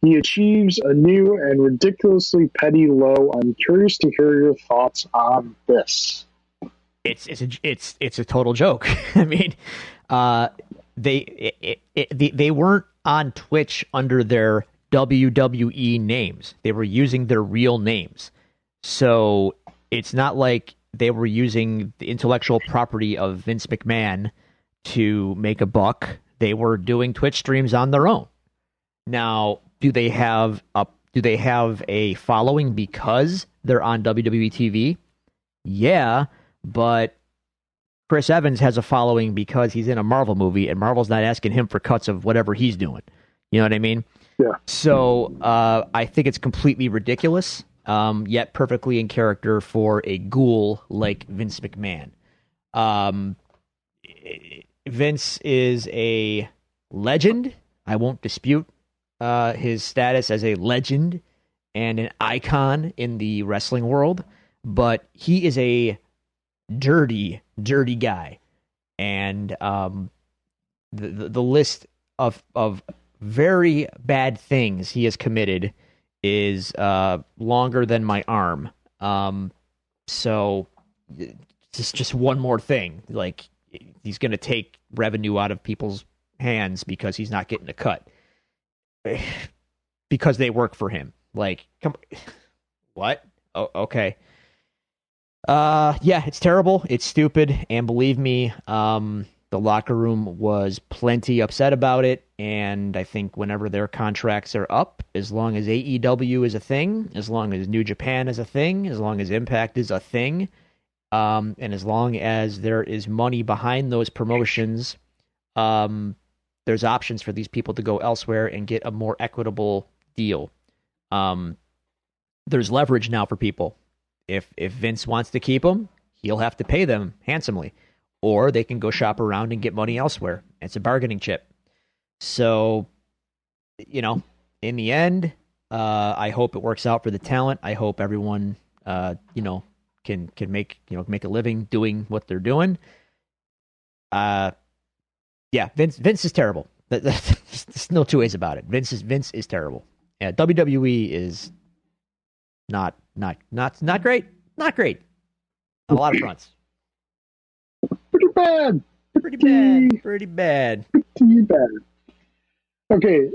He achieves a new and ridiculously petty low. I'm curious to hear your thoughts on this. it's a total joke. I mean, they weren't on Twitch under their WWE names. They were using their real names. So it's not like they were using the intellectual property of Vince McMahon to make a buck. They were doing Twitch streams on their own. Now, do they have a following because they're on WWE TV? Yeah, but Chris Evans has a following because he's in a Marvel movie, and Marvel's not asking him for cuts of whatever he's doing. You know what I mean? Yeah. So I think it's completely ridiculous, yet perfectly in character for a ghoul like Vince McMahon. Vince is a legend. I won't dispute his status as a legend and an icon in the wrestling world, but he is a dirty guy, and the list of very bad things he has committed is longer than my arm. So just one more thing, like he's going to take revenue out of people's hands because he's not getting a cut because they work for him. Like, come, what? Oh, okay. Yeah, it's terrible. It's stupid. And believe me, the locker room was plenty upset about it. And I think whenever their contracts are up, as long as AEW is a thing, as long as New Japan is a thing, as long as Impact is a thing, and as long as there is money behind those promotions, there's options for these people to go elsewhere and get a more equitable deal. There's leverage now for people. If Vince wants to keep them, he'll have to pay them handsomely, or they can go shop around and get money elsewhere. It's a bargaining chip. So, you know, in the end, I hope it works out for the talent. I hope everyone, can make a living doing what they're doing. Yeah, Vince is terrible. There's no two ways about it. Vince is terrible. Yeah, WWE is not great. Not great. On a lot of fronts. Pretty bad. Pretty bad. Okay,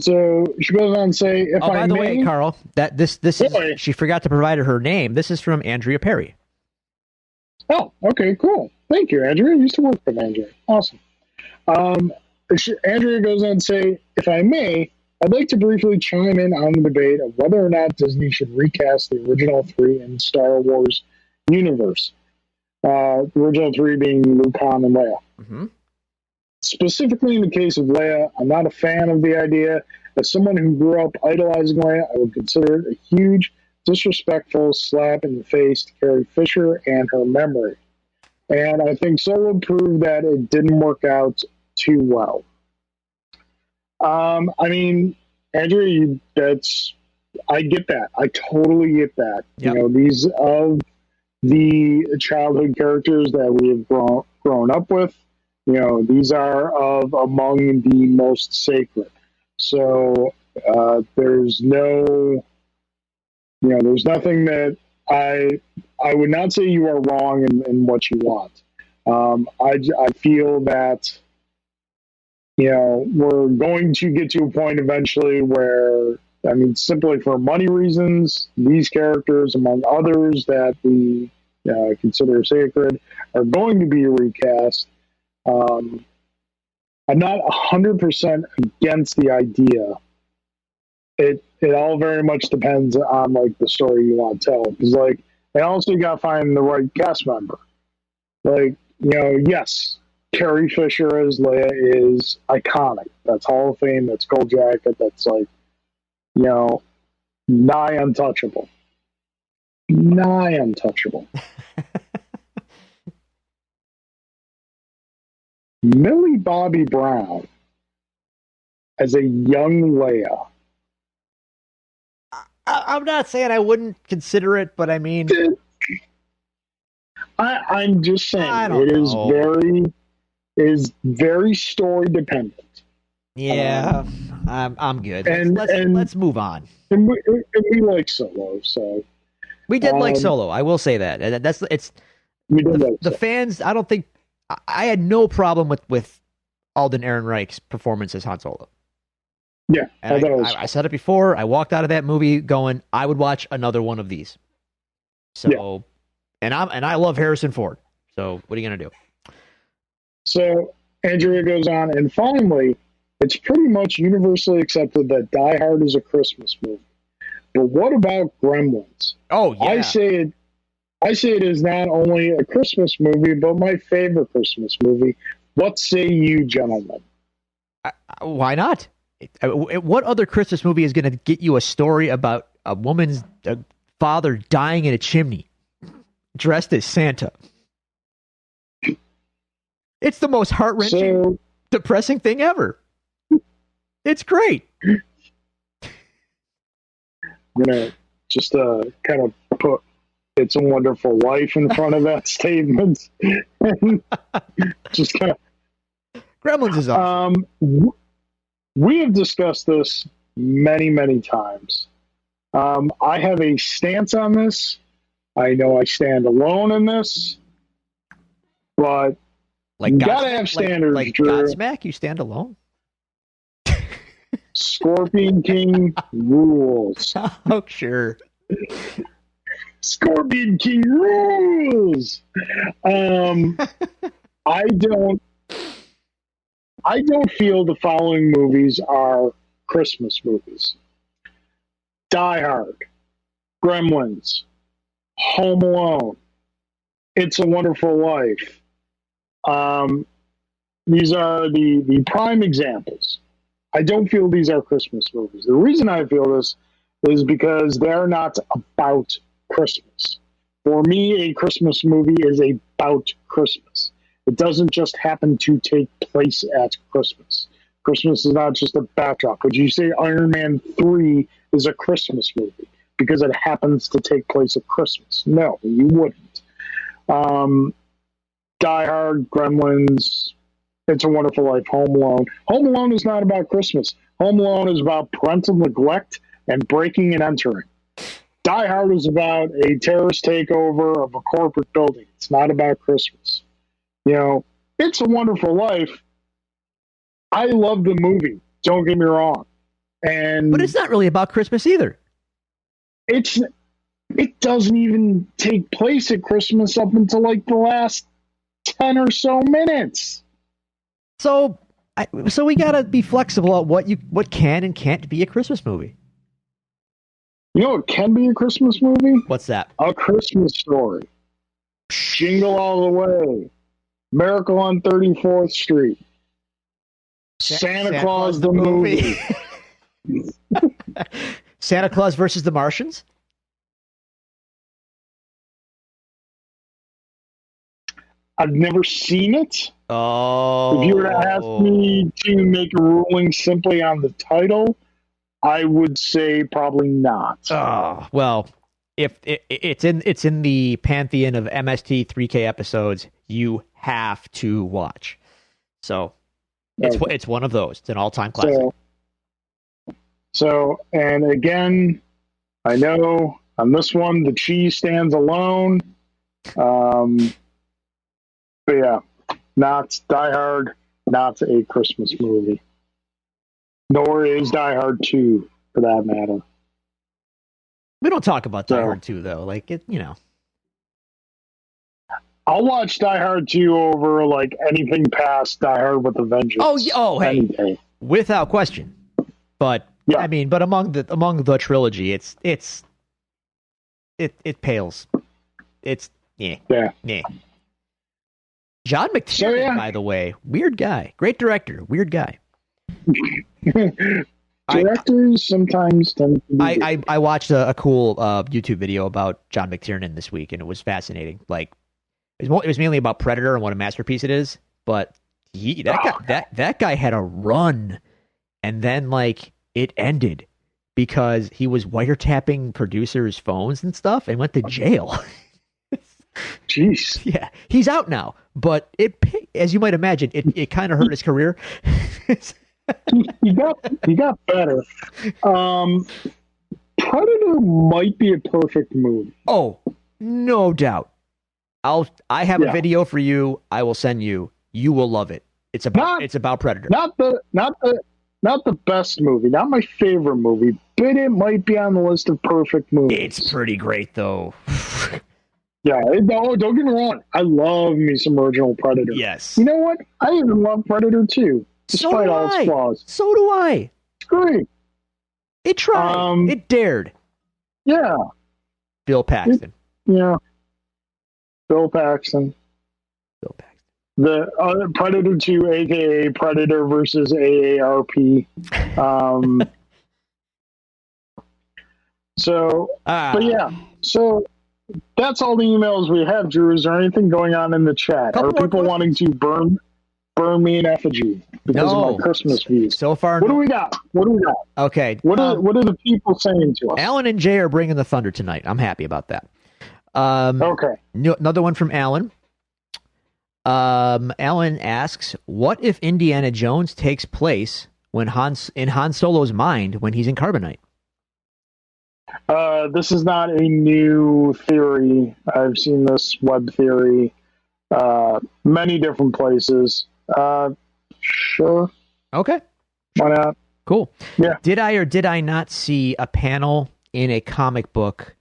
so she goes on to say, if I by the may... way, Carl, that this is, she forgot to provide her name. This is from Andrea Perry. Oh, okay, cool. Thank you, Andrea. I used to work with Andrea. Awesome. Andrea goes on to say, if I may, I'd like to briefly chime in on the debate of whether or not Disney should recast the original three in Star Wars universe. The original three being Luke, Han, and Leia. Mm-hmm. Specifically in the case of Leia, I'm not a fan of the idea. As someone who grew up idolizing Leia, I would consider it a huge, disrespectful slap in the face to Carrie Fisher and her memory. And I think Solo proved that it didn't work out too well. I mean, Andrew, I get that. I totally get that. Yep. You know, these of the childhood characters that we have grown up with, you know, these are of among the most sacred. So there's no, you know, there's nothing that I would not say you are wrong in what you want. I feel that, you know, we're going to get to a point eventually where, I mean, simply for money reasons, these characters, among others that we consider sacred, are going to be recast. I'm not 100% against the idea. It all very much depends on, like, the story you want to tell. Because, like, they also got to find the right cast member. Like, you know, yes, Carrie Fisher as Leia is iconic. That's Hall of Fame. That's Gold Jacket. That's, like, you know, nigh untouchable. Nigh untouchable. Millie Bobby Brown as a young Leia. I'm not saying I wouldn't consider it, but I mean, I'm just saying it is very story dependent. Yeah, I'm good. And let's move on. And we like Solo, so we did like Solo. I will say that. We did that. The fans, I don't think I had no problem with Alden Ehrenreich's performance as Han Solo. Yeah, and I said it before. I walked out of that movie going, I would watch another one of these. So, and I love Harrison Ford. So, what are you gonna do? So Andrea goes on, and finally, it's pretty much universally accepted that Die Hard is a Christmas movie. But what about Gremlins? Oh yeah, I say it is not only a Christmas movie, but my favorite Christmas movie. What say you, gentlemen? Why not? What other Christmas movie is going to get you a story about a woman's father dying in a chimney, dressed as Santa? It's the most heart-wrenching, depressing thing ever. It's great. I'm going to just kind of put It's a Wonderful Life in front of that statement. Just kind of... Gremlins is awesome. We have discussed this many, many times. I have a stance on this. I know I stand alone in this, but like you gotta have standards. Like Godsmack, you stand alone. Scorpion King rules. Oh, sure. Scorpion King rules. I don't feel the following movies are Christmas movies: Die Hard, Gremlins, Home Alone, It's a Wonderful Life. These are the prime examples. I don't feel these are Christmas movies. The reason I feel this is because they're not about Christmas. For me, a Christmas movie is about Christmas. It doesn't just happen to take place at Christmas. Christmas is not just a backdrop. Would you say Iron Man 3 is a Christmas movie because it happens to take place at Christmas? No, you wouldn't. Die Hard, Gremlins, It's a Wonderful Life, Home Alone. Home Alone is not about Christmas. Home Alone is about parental neglect and breaking and entering. Die Hard is about a terrorist takeover of a corporate building. It's not about Christmas. You know, It's a Wonderful Life. I love the movie. Don't get me wrong. But it's not really about Christmas either. It doesn't even take place at Christmas up until like the last 10 or so minutes. So we gotta be flexible at what can and can't be a Christmas movie. You know what can be a Christmas movie? What's that? A Christmas Story. Jingle All the Way. Miracle on 34th Street. Santa Claus the movie. Santa Claus versus the Martians? I've never seen it. Oh. If you were to ask me to make a ruling simply on the title, I would say probably not. Oh, well, if it's in the pantheon of MST 3K episodes, you have to watch. So it's one of those. It's an all-time classic. So, and again, I know on this one the cheese stands alone. But yeah, not Die Hard, not a Christmas movie. Nor is Die Hard 2, for that matter. We don't talk about Die Hard 2, though. Like, I'll watch Die Hard 2 over, like, anything past Die Hard with a Vengeance. Hey. Without question. But, yeah. I mean, but among the trilogy, it pales. It's, yeah. John McTiernan, by the way, weird guy. Great director, weird guy. Directors sometimes tend to be I watched a cool YouTube video about John McTiernan this week, and it was fascinating. Like, it was mainly about Predator and what a masterpiece it is, but that guy had a run, and then like it ended because he was wiretapping producers' phones and stuff and went to jail. Jeez. Yeah, he's out now, but as you might imagine, it kind of hurt his career. He got better. Predator might be a perfect movie. Oh, no doubt. I have a Yeah. video for you. I will send you. You will love it. It's about Predator. Not the best movie, not my favorite movie, but it might be on the list of perfect movies. It's pretty great though. Yeah, no, don't get me wrong. I love me some original Predator. Yes. You know what? I even love Predator 2, despite all its flaws. So do I. It's great. It tried. It dared. Yeah. Bill Paxton. Yeah. Bill Paxton. The Predator 2, a.k.a. Predator versus AARP. But yeah. So that's all the emails we have, Drew. Is there anything going on in the chat? Are people wanting to burn me in effigy because of my Christmas views? So far, what do we got? Okay. What are the people saying to us? Alan and Jay are bringing the thunder tonight. I'm happy about that. Okay. Another one from Alan. Alan asks, "What if Indiana Jones takes place when in Han Solo's mind when he's in Carbonite?" This is not a new theory. I've seen this web theory many different places. Sure. Okay. Why not? Cool. Yeah. Did I or did I not see a panel in a comic book?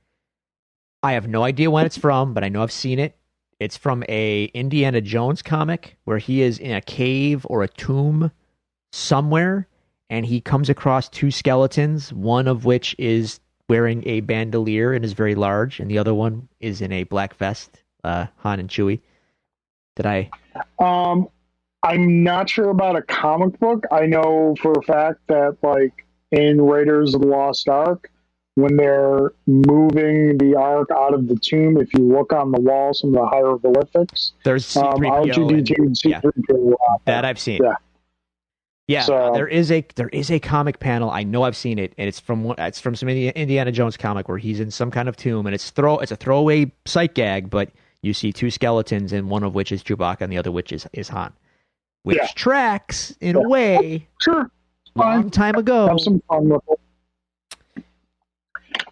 I have no idea when it's from, but I know I've seen it. It's from a Indiana Jones comic where he is in a cave or a tomb somewhere, and he comes across two skeletons, one of which is wearing a bandolier and is very large, and the other one is in a black vest, Han and Chewie. Did I? I'm not sure about a comic book. I know for a fact that, like, in Raiders of the Lost Ark, when they're moving the Ark out of the tomb, if you look on the wall, some of the hieroglyphics, there's C-3PO R2-D2 and C-3PO. That I've seen. Yeah. Yeah, so, there is a comic panel. I know I've seen it, and it's from some Indiana Jones comic where he's in some kind of tomb, and it's a throwaway sight gag, but you see two skeletons, and one of which is Chewbacca, and the other which is Han, which tracks in a way. Sure, long time ago. Have some fun with it.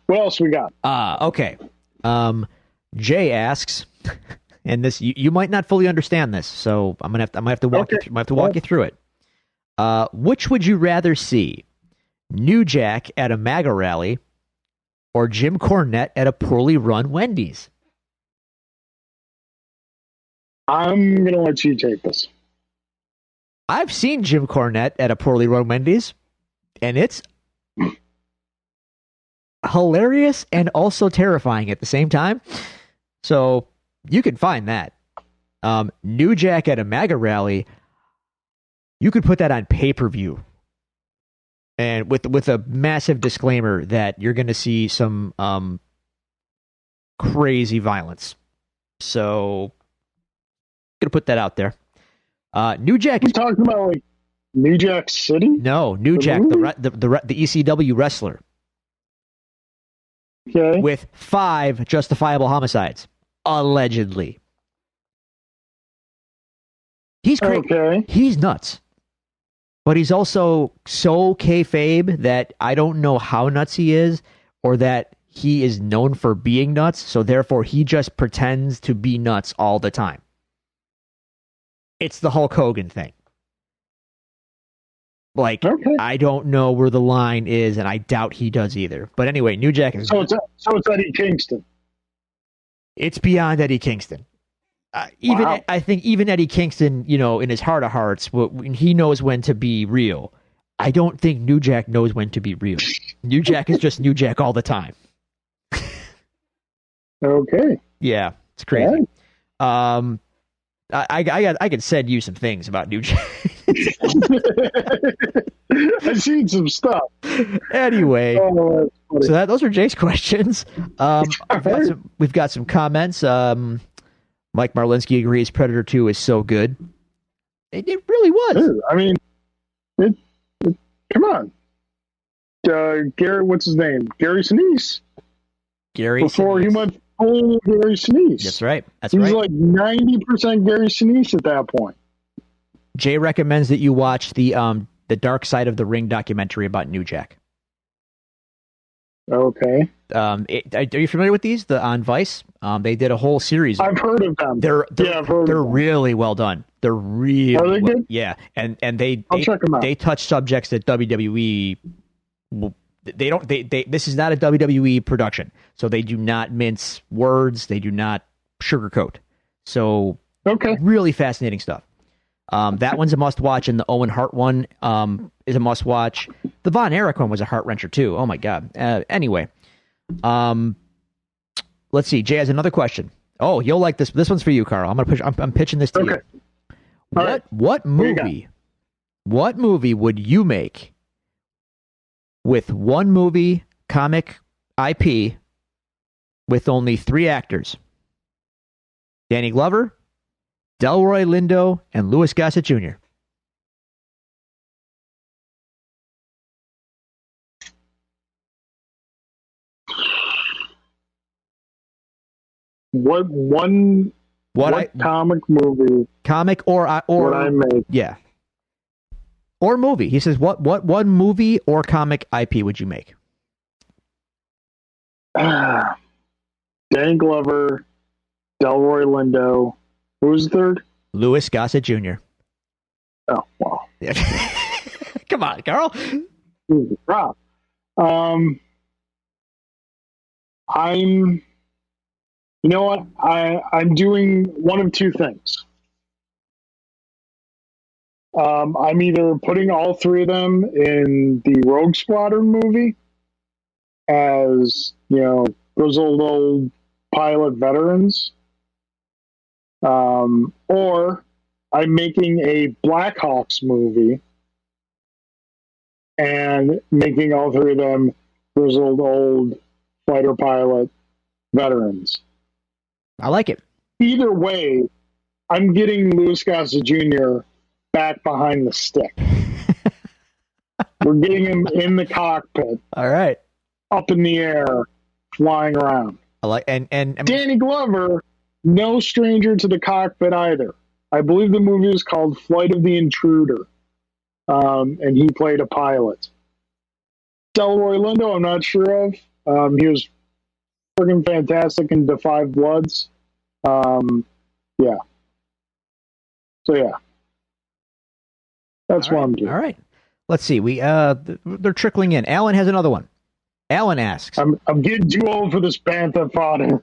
What else we got? Okay. Jay asks, and this you might not fully understand this, so I'm gonna have to walk you through it. Which would you rather see? New Jack at a MAGA rally or Jim Cornette at a poorly run Wendy's? I'm going to let you take this. I've seen Jim Cornette at a poorly run Wendy's, and it's hilarious and also terrifying at the same time. So you can find that. New Jack at a MAGA rally, you could put that on pay-per-view, and with a massive disclaimer that you're going to see some crazy violence. So, going to put that out there. New Jack. Are you talking about like New Jack City? No, New Jack, the ECW wrestler. Okay. With 5 justifiable homicides, allegedly. He's crazy. Okay. He's nuts. But he's also so kayfabe that I don't know how nuts he is, or that he is known for being nuts, so therefore he just pretends to be nuts all the time. It's the Hulk Hogan thing. Like, okay. I don't know where the line is, and I doubt he does either. But anyway, New Jack is... So it's Eddie Kingston. It's beyond Eddie Kingston. Wow. I think even Eddie Kingston, in his heart of hearts, he knows when to be real. I don't think New Jack knows when to be real. New Jack is just New Jack all the time. Okay. Yeah, it's crazy. Yeah. I could send you some things about New Jack. I've seen some stuff. Anyway, so those are Jay's questions. We've got some comments. Mike Marlinsky agrees Predator 2 is so good. It really was. I mean, come on. Gary, what's his name? Gary Sinise. Before he went full Gary Sinise. That's right. He was like 90% Gary Sinise at that point. Jay recommends that you watch the Dark Side of the Ring documentary about New Jack. Okay. Are you familiar with these? The on Vice, they did a whole series. I've heard of them. They're really well done. They're really Are they good? Yeah, and I'll check them out. They touch subjects that WWE they don't this is not a WWE production, so they do not mince words. They do not sugarcoat. So okay, really fascinating stuff. That one's a must watch, and the Owen Hart one is a must watch. The Von Erich one was a heart wrencher too. Oh my god. Anyway, let's see. Jay has another question. Oh, you'll like this. This one's for you, Carl. I'm pitching this to you. What movie would you make with one movie comic IP with only 3 actors? Danny Glover, Delroy Lindo, and Louis Gossett Jr. What comic movie? Comic or what I make? Yeah. Or movie. He says, what one movie or comic IP would you make? Danny Glover, Delroy Lindo. Who was the third? Louis Gossett Jr. Oh, wow. Yeah. Come on, Carl. Rob. You know what? I'm doing one of two things. I'm either putting all 3 of them in the Rogue Squadron movie as, those old pilot veterans. Or I'm making a Blackhawks movie and making all 3 of them those old fighter pilot veterans. I like it. Either way, I'm getting Louis Gossett Jr. back behind the stick. We're getting him in the cockpit. All right. Up in the air, flying around. I like and Danny Glover, no stranger to the cockpit either. I believe the movie was called Flight of the Intruder. And he played a pilot. Delroy Lindo, I'm not sure of. He was freaking fantastic in Da 5 Bloods. Yeah. So yeah. That's what I'm doing. All right. Let's see. They're trickling in. Alan has another one. Alan asks. I'm getting too old for this bantha fodder.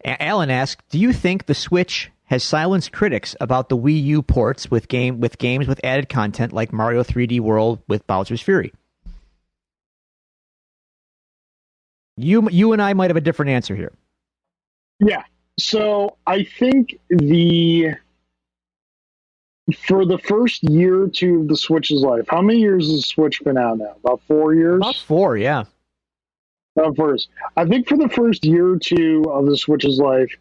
Alan asks, do you think the Switch has silenced critics about the Wii U ports with games with added content like Mario 3D World with Bowser's Fury? You and I might have a different answer here. Yeah. So I think for the first year or two of the Switch's life, how many years has the Switch been out now? About 4 years? About 4, yeah. I think for the first year or two of the Switch's life,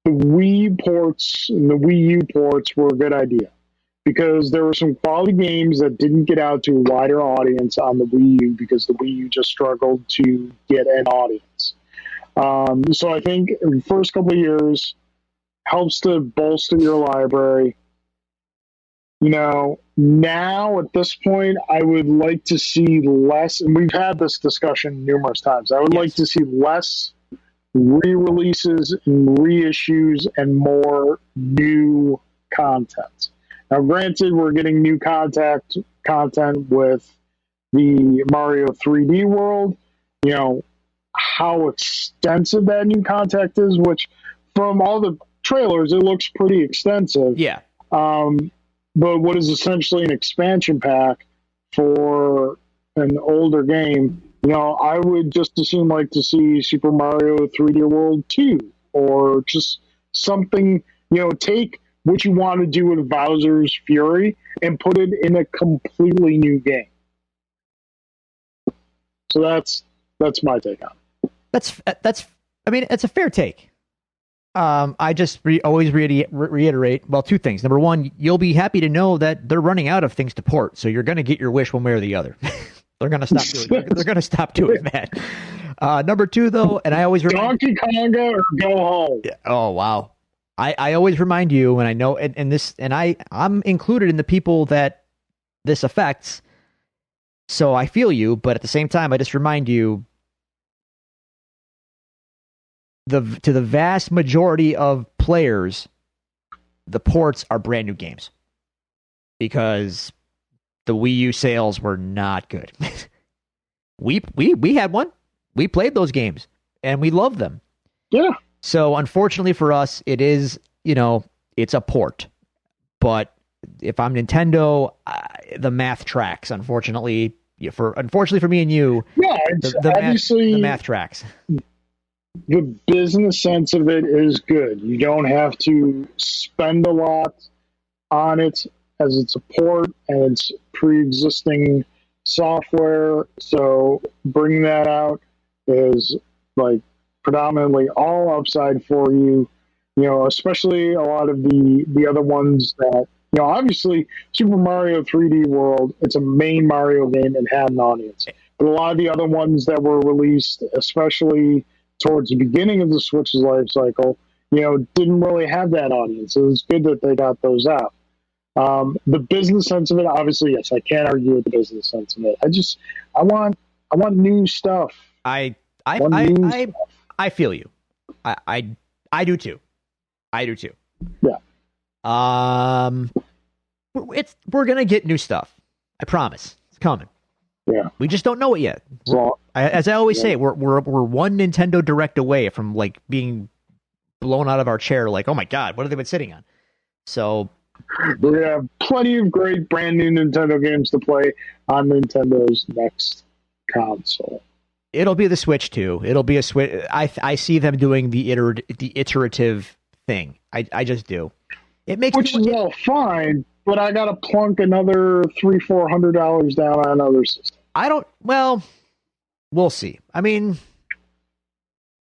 the Wii ports and the Wii U ports were a good idea because there were some quality games that didn't get out to a wider audience on the Wii U because the Wii U just struggled to get an audience. So I think the first couple of years helps to bolster your library. Now at this point, I would like to see less, and we've had this discussion numerous times. I would like to see less re-releases and reissues and more new content. Now, granted, we're getting new content with the Mario 3D World. How extensive that new content is, which from all the trailers, it looks pretty extensive. Yeah. But what is essentially an expansion pack for an older game, I would just as soon like to see Super Mario 3D World 2 or just something, take what you want to do with Bowser's Fury and put it in a completely new game. So that's my take on it. It's a fair take. I just always reiterate, well, 2 things. Number 1, you'll be happy to know that they're running out of things to port, so you're going to get your wish one way or the other. They're going to stop doing. They're going to stop doing that. Number 2, though, and I always Donkey Konga or go home. Yeah, oh wow, I always remind you, and I know, and I'm included in the people that this affects. So I feel you, but at the same time, I just remind you, to the vast majority of players, the ports are brand new games because the Wii U sales were not good. we had one. We played those games and we loved them. Yeah. So unfortunately for us, it is, it's a port. But if I'm Nintendo, the math tracks. Unfortunately for me and you, yeah, it's obviously the math tracks. The business sense of it is good. You don't have to spend a lot on it as it's a port and it's pre-existing software. So bringing that out is like predominantly all upside for you. Especially a lot of the other ones that, obviously Super Mario 3D World, it's a main Mario game and had an audience. But a lot of the other ones that were released, especially towards the beginning of the Switch's life cycle, didn't really have that audience. It was good that they got those out. The business sense of it, obviously, yes, I can't argue with the business sense of it. I want new stuff. I feel you. I do too. Yeah. We're gonna get new stuff. I promise. It's coming. Yeah. We just don't know it yet. So, as I always say, we're one Nintendo Direct away from like being blown out of our chair. Like, oh my god, what have they been sitting on? So we're gonna have plenty of great brand new Nintendo games to play on Nintendo's next console. It'll be the Switch too. It'll be a Switch. I see them doing the iterative thing. I just do. It makes which is all fine, but I gotta plunk another $300-400 down on another system. Well, we'll see. I mean,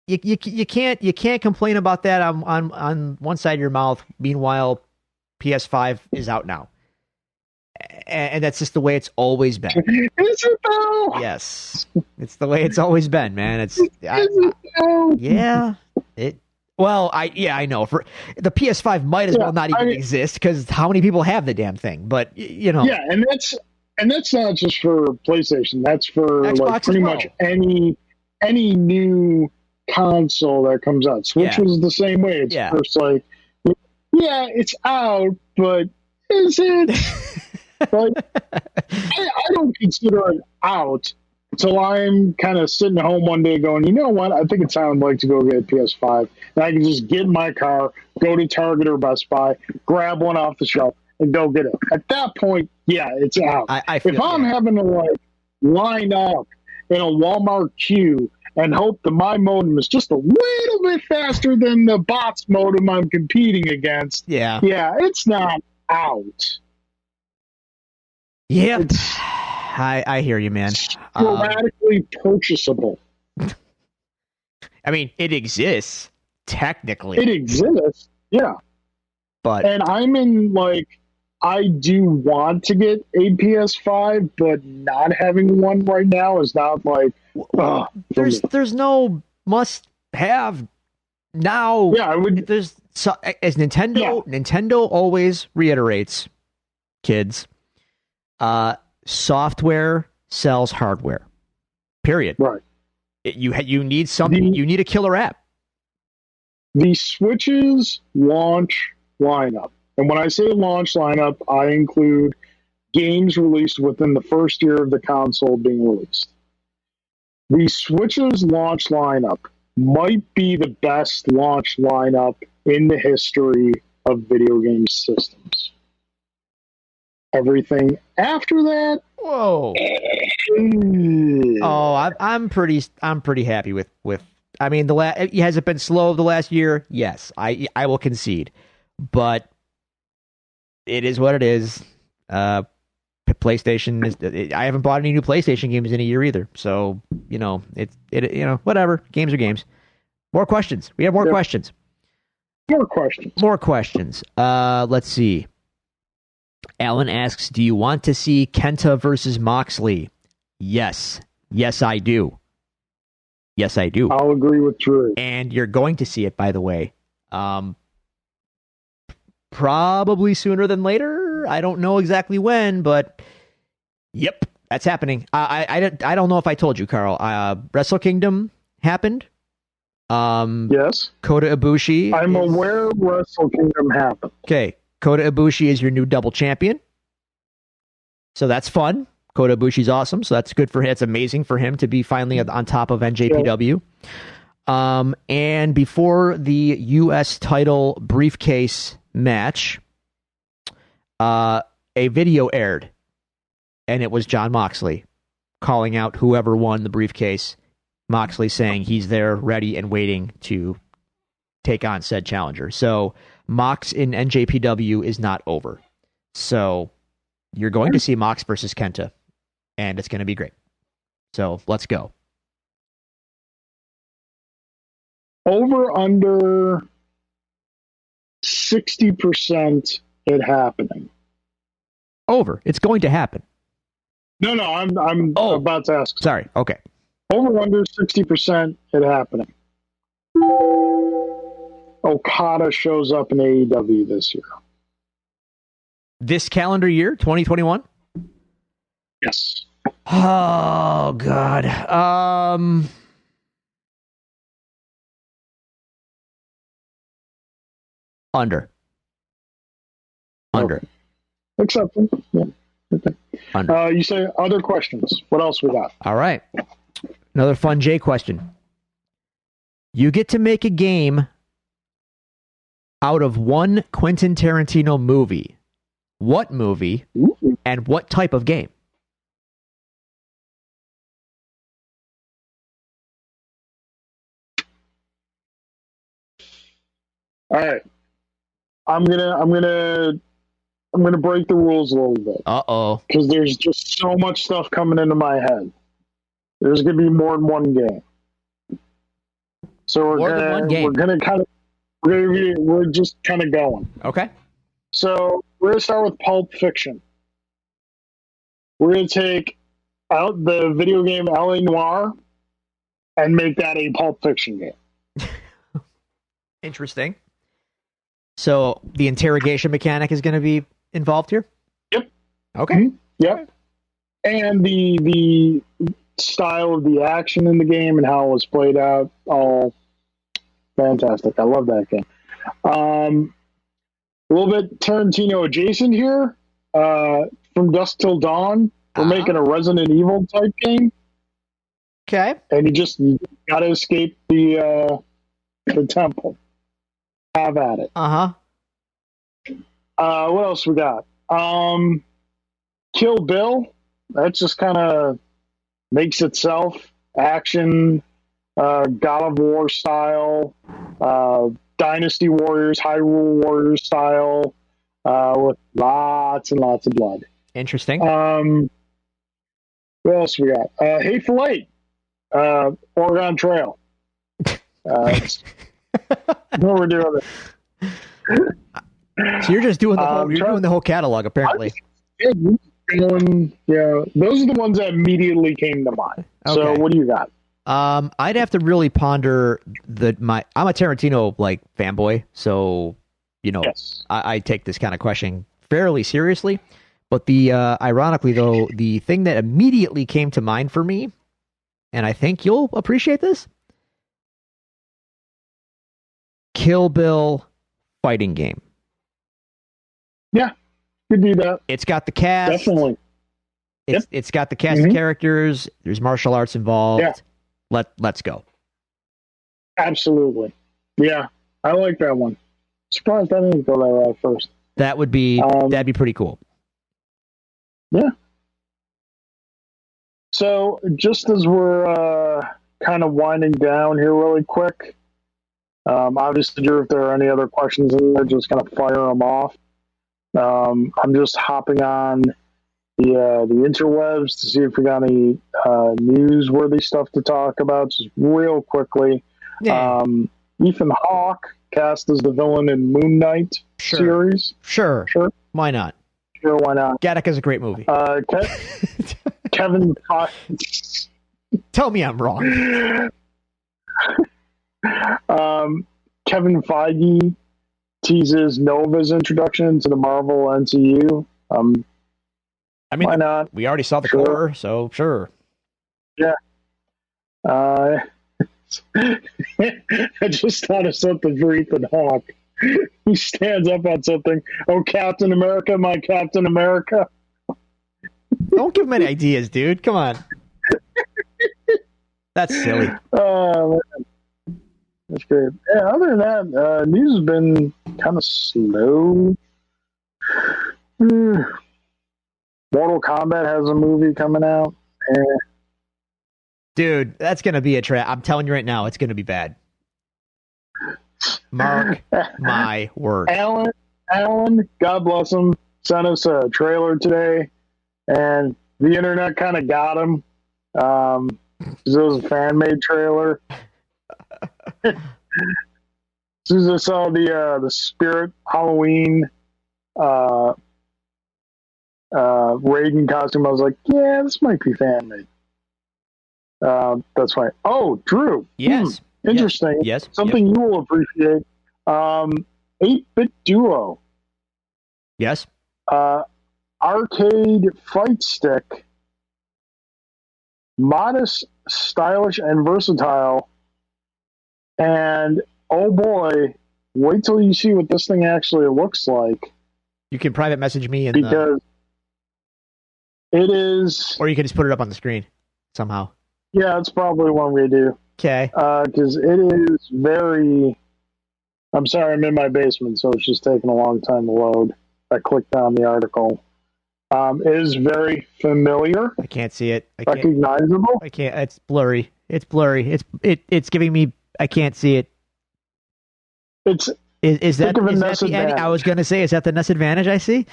you can't complain about that on one side of your mouth. Meanwhile, PS5 is out now, and that's just the way it's always been. Is it though? Yes, it's the way it's always been, man. Yeah. Well, I know. For the PS5 might as well not even exist because how many people have the damn thing? But yeah, and that's not just for PlayStation. That's for Xbox like pretty much any new console that comes out. Switch was the same way. It's first like, yeah, it's out, but is it? I don't consider it out until I'm kind of sitting at home one day going, you know what? I think it's time like to go get a PS5. And I can just get in my car, go to Target or Best Buy, grab one off the shelf, and go get it. At that point, yeah, it's out. If I'm having to like line up in a Walmart queue and hope that my modem is just a little bit faster than the bots modem I'm competing against, yeah, it's not out. Yeah, I hear you, man. Sporadically purchasable. I mean, it exists technically. It exists, yeah. And I'm in like, I do want to get a PS5, but not having one right now is not like. There's no must have now. Yeah, I would. As Nintendo. Yeah. Nintendo always reiterates, kids. Software sells hardware. Period. Right. You need something. You need a killer app. The Switch's launch lineup, and when I say launch lineup, I include games released within the first year of the console being released. The Switch's launch lineup might be the best launch lineup in the history of video game systems. Everything after that, whoa! I'm pretty happy with. I mean, has it been slow the last year? Yes, I will concede, but it is what it is. PlayStation is. I haven't bought any new PlayStation games in a year either, so whatever. Games are games. More questions. We have more questions. More questions. Let's see. Alan asks, do you want to see Kenta versus Moxley? Yes. Yes, I do. Yes, I do. I'll agree with Drew. And you're going to see it, by the way. Probably sooner than later. I don't know exactly when, but yep. That's happening. I don't know if I told you, Carl. Wrestle Kingdom happened. Yes. Kota Ibushi. I'm aware Wrestle Kingdom happened. Okay. Kota Ibushi is your new double champion. So that's fun. Kota Ibushi's awesome. So that's good for him. It's amazing for him to be finally on top of NJPW. Yeah. And before the U.S. title briefcase match, a video aired. And it was Jon Moxley calling out whoever won the briefcase. Moxley saying he's there, ready, and waiting to take on said challenger. So Mox in NJPW is not over. So you're going to see Mox versus Kenta, and it's going to be great. So let's go. Over under 60% it happening. Over. It's going to happen. No, I'm about to ask. Sorry. Okay. Over under 60% it happening. Okada shows up in AEW this year. This calendar year, 2021? Yes. Oh, God. Under. Okay. Acceptable. Yeah. Okay. You say other questions. What else we got? All right. Another fun J question. You get to make a game out of one Quentin Tarantino movie. What movie? Ooh. And what type of game? All right. I'm gonna break the rules a little bit. Uh-oh. Because there's just so much stuff coming into my head. There's going to be more than one game. So we're just kind of going. Okay. So we're going to start with Pulp Fiction. We're going to take out the video game L.A. Noire and make that a Pulp Fiction game. Interesting. So the interrogation mechanic is going to be involved here? Yep. Okay. Mm-hmm. Yep. And the style of the action in the game and how it was played out, all fantastic. I love that game. A little bit Tarantino adjacent here. From Dusk Till Dawn, we're making a Resident Evil type game. Okay. And you got to escape the temple. Have at it. Uh-huh. What else we got? Kill Bill. That just kind of makes itself. Action, God of War style, Dynasty Warriors, Hyrule Warriors style, with lots and lots of blood. Interesting. What else we got? Hateful Eight, Oregon Trail. What we're doing. So you're just doing the whole. You're doing the whole catalog, apparently. Those are the ones that immediately came to mind. Okay. So what do you got? I'd have to really ponder I'm a Tarantino fanboy, so yes. I take this kind of question fairly seriously. But ironically though, the thing that immediately came to mind for me, and I think you'll appreciate this, Kill Bill fighting game. Yeah, could do that. It's got the cast. Definitely. It's got the cast of characters. There's martial arts involved. Yeah. Let's go. Absolutely. Yeah, I like that one. Surprised I didn't go that route first. That would be that'd be pretty cool. Yeah. So just as we're kind of winding down here really quick, obviously, Drew, if there are any other questions in there, just kind of fire them off. I'm just hopping on the interwebs to see if we got any newsworthy stuff to talk about, just real quickly. Yeah. Ethan Hawke cast as the villain in Moon Knight series. Sure. Why not? Sure, why not? Gattaca's a great movie. Kevin Tell me I'm wrong. Kevin Feige teases Nova's introduction to the Marvel MCU. I mean, why not? We already saw the Sure. core, so sure. Yeah. I just thought of something for Ethan Hawke. He stands up on something. Oh, Captain America, my Captain America. Don't give him any ideas, dude. Come on. That's silly. Oh, man. That's great. Yeah, other than that, news has been kind of slow. Mortal Kombat has a movie coming out. Dude, that's going to be a trap. I'm telling you right now, it's going to be bad. Mark my word. Alan, God bless him, sent us a trailer today, and the internet kind of got him. 'Cause it was a fan-made trailer. As soon as I saw the Spirit Halloween Raiden costume, I was like, yeah, this might be fan-made. That's fine. Oh, Drew. Yes. Interesting. Yes. Something you will appreciate. 8-bit Duo. Yes. Arcade fight stick. Modest, stylish, and versatile. And oh boy, wait till you see what this thing actually looks like. You can private message me because it is, or you can just put it up on the screen somehow. Yeah, it's probably one we do. Okay. Because it is very. I'm sorry, I'm in my basement, so it's just taking a long time to load. I clicked on the article. It is very familiar. I can't see it. Recognizable. I can't. It's blurry. It's blurry. It's giving me. I can't see it. Is that the? I was going to say, is that the NES Advantage I see?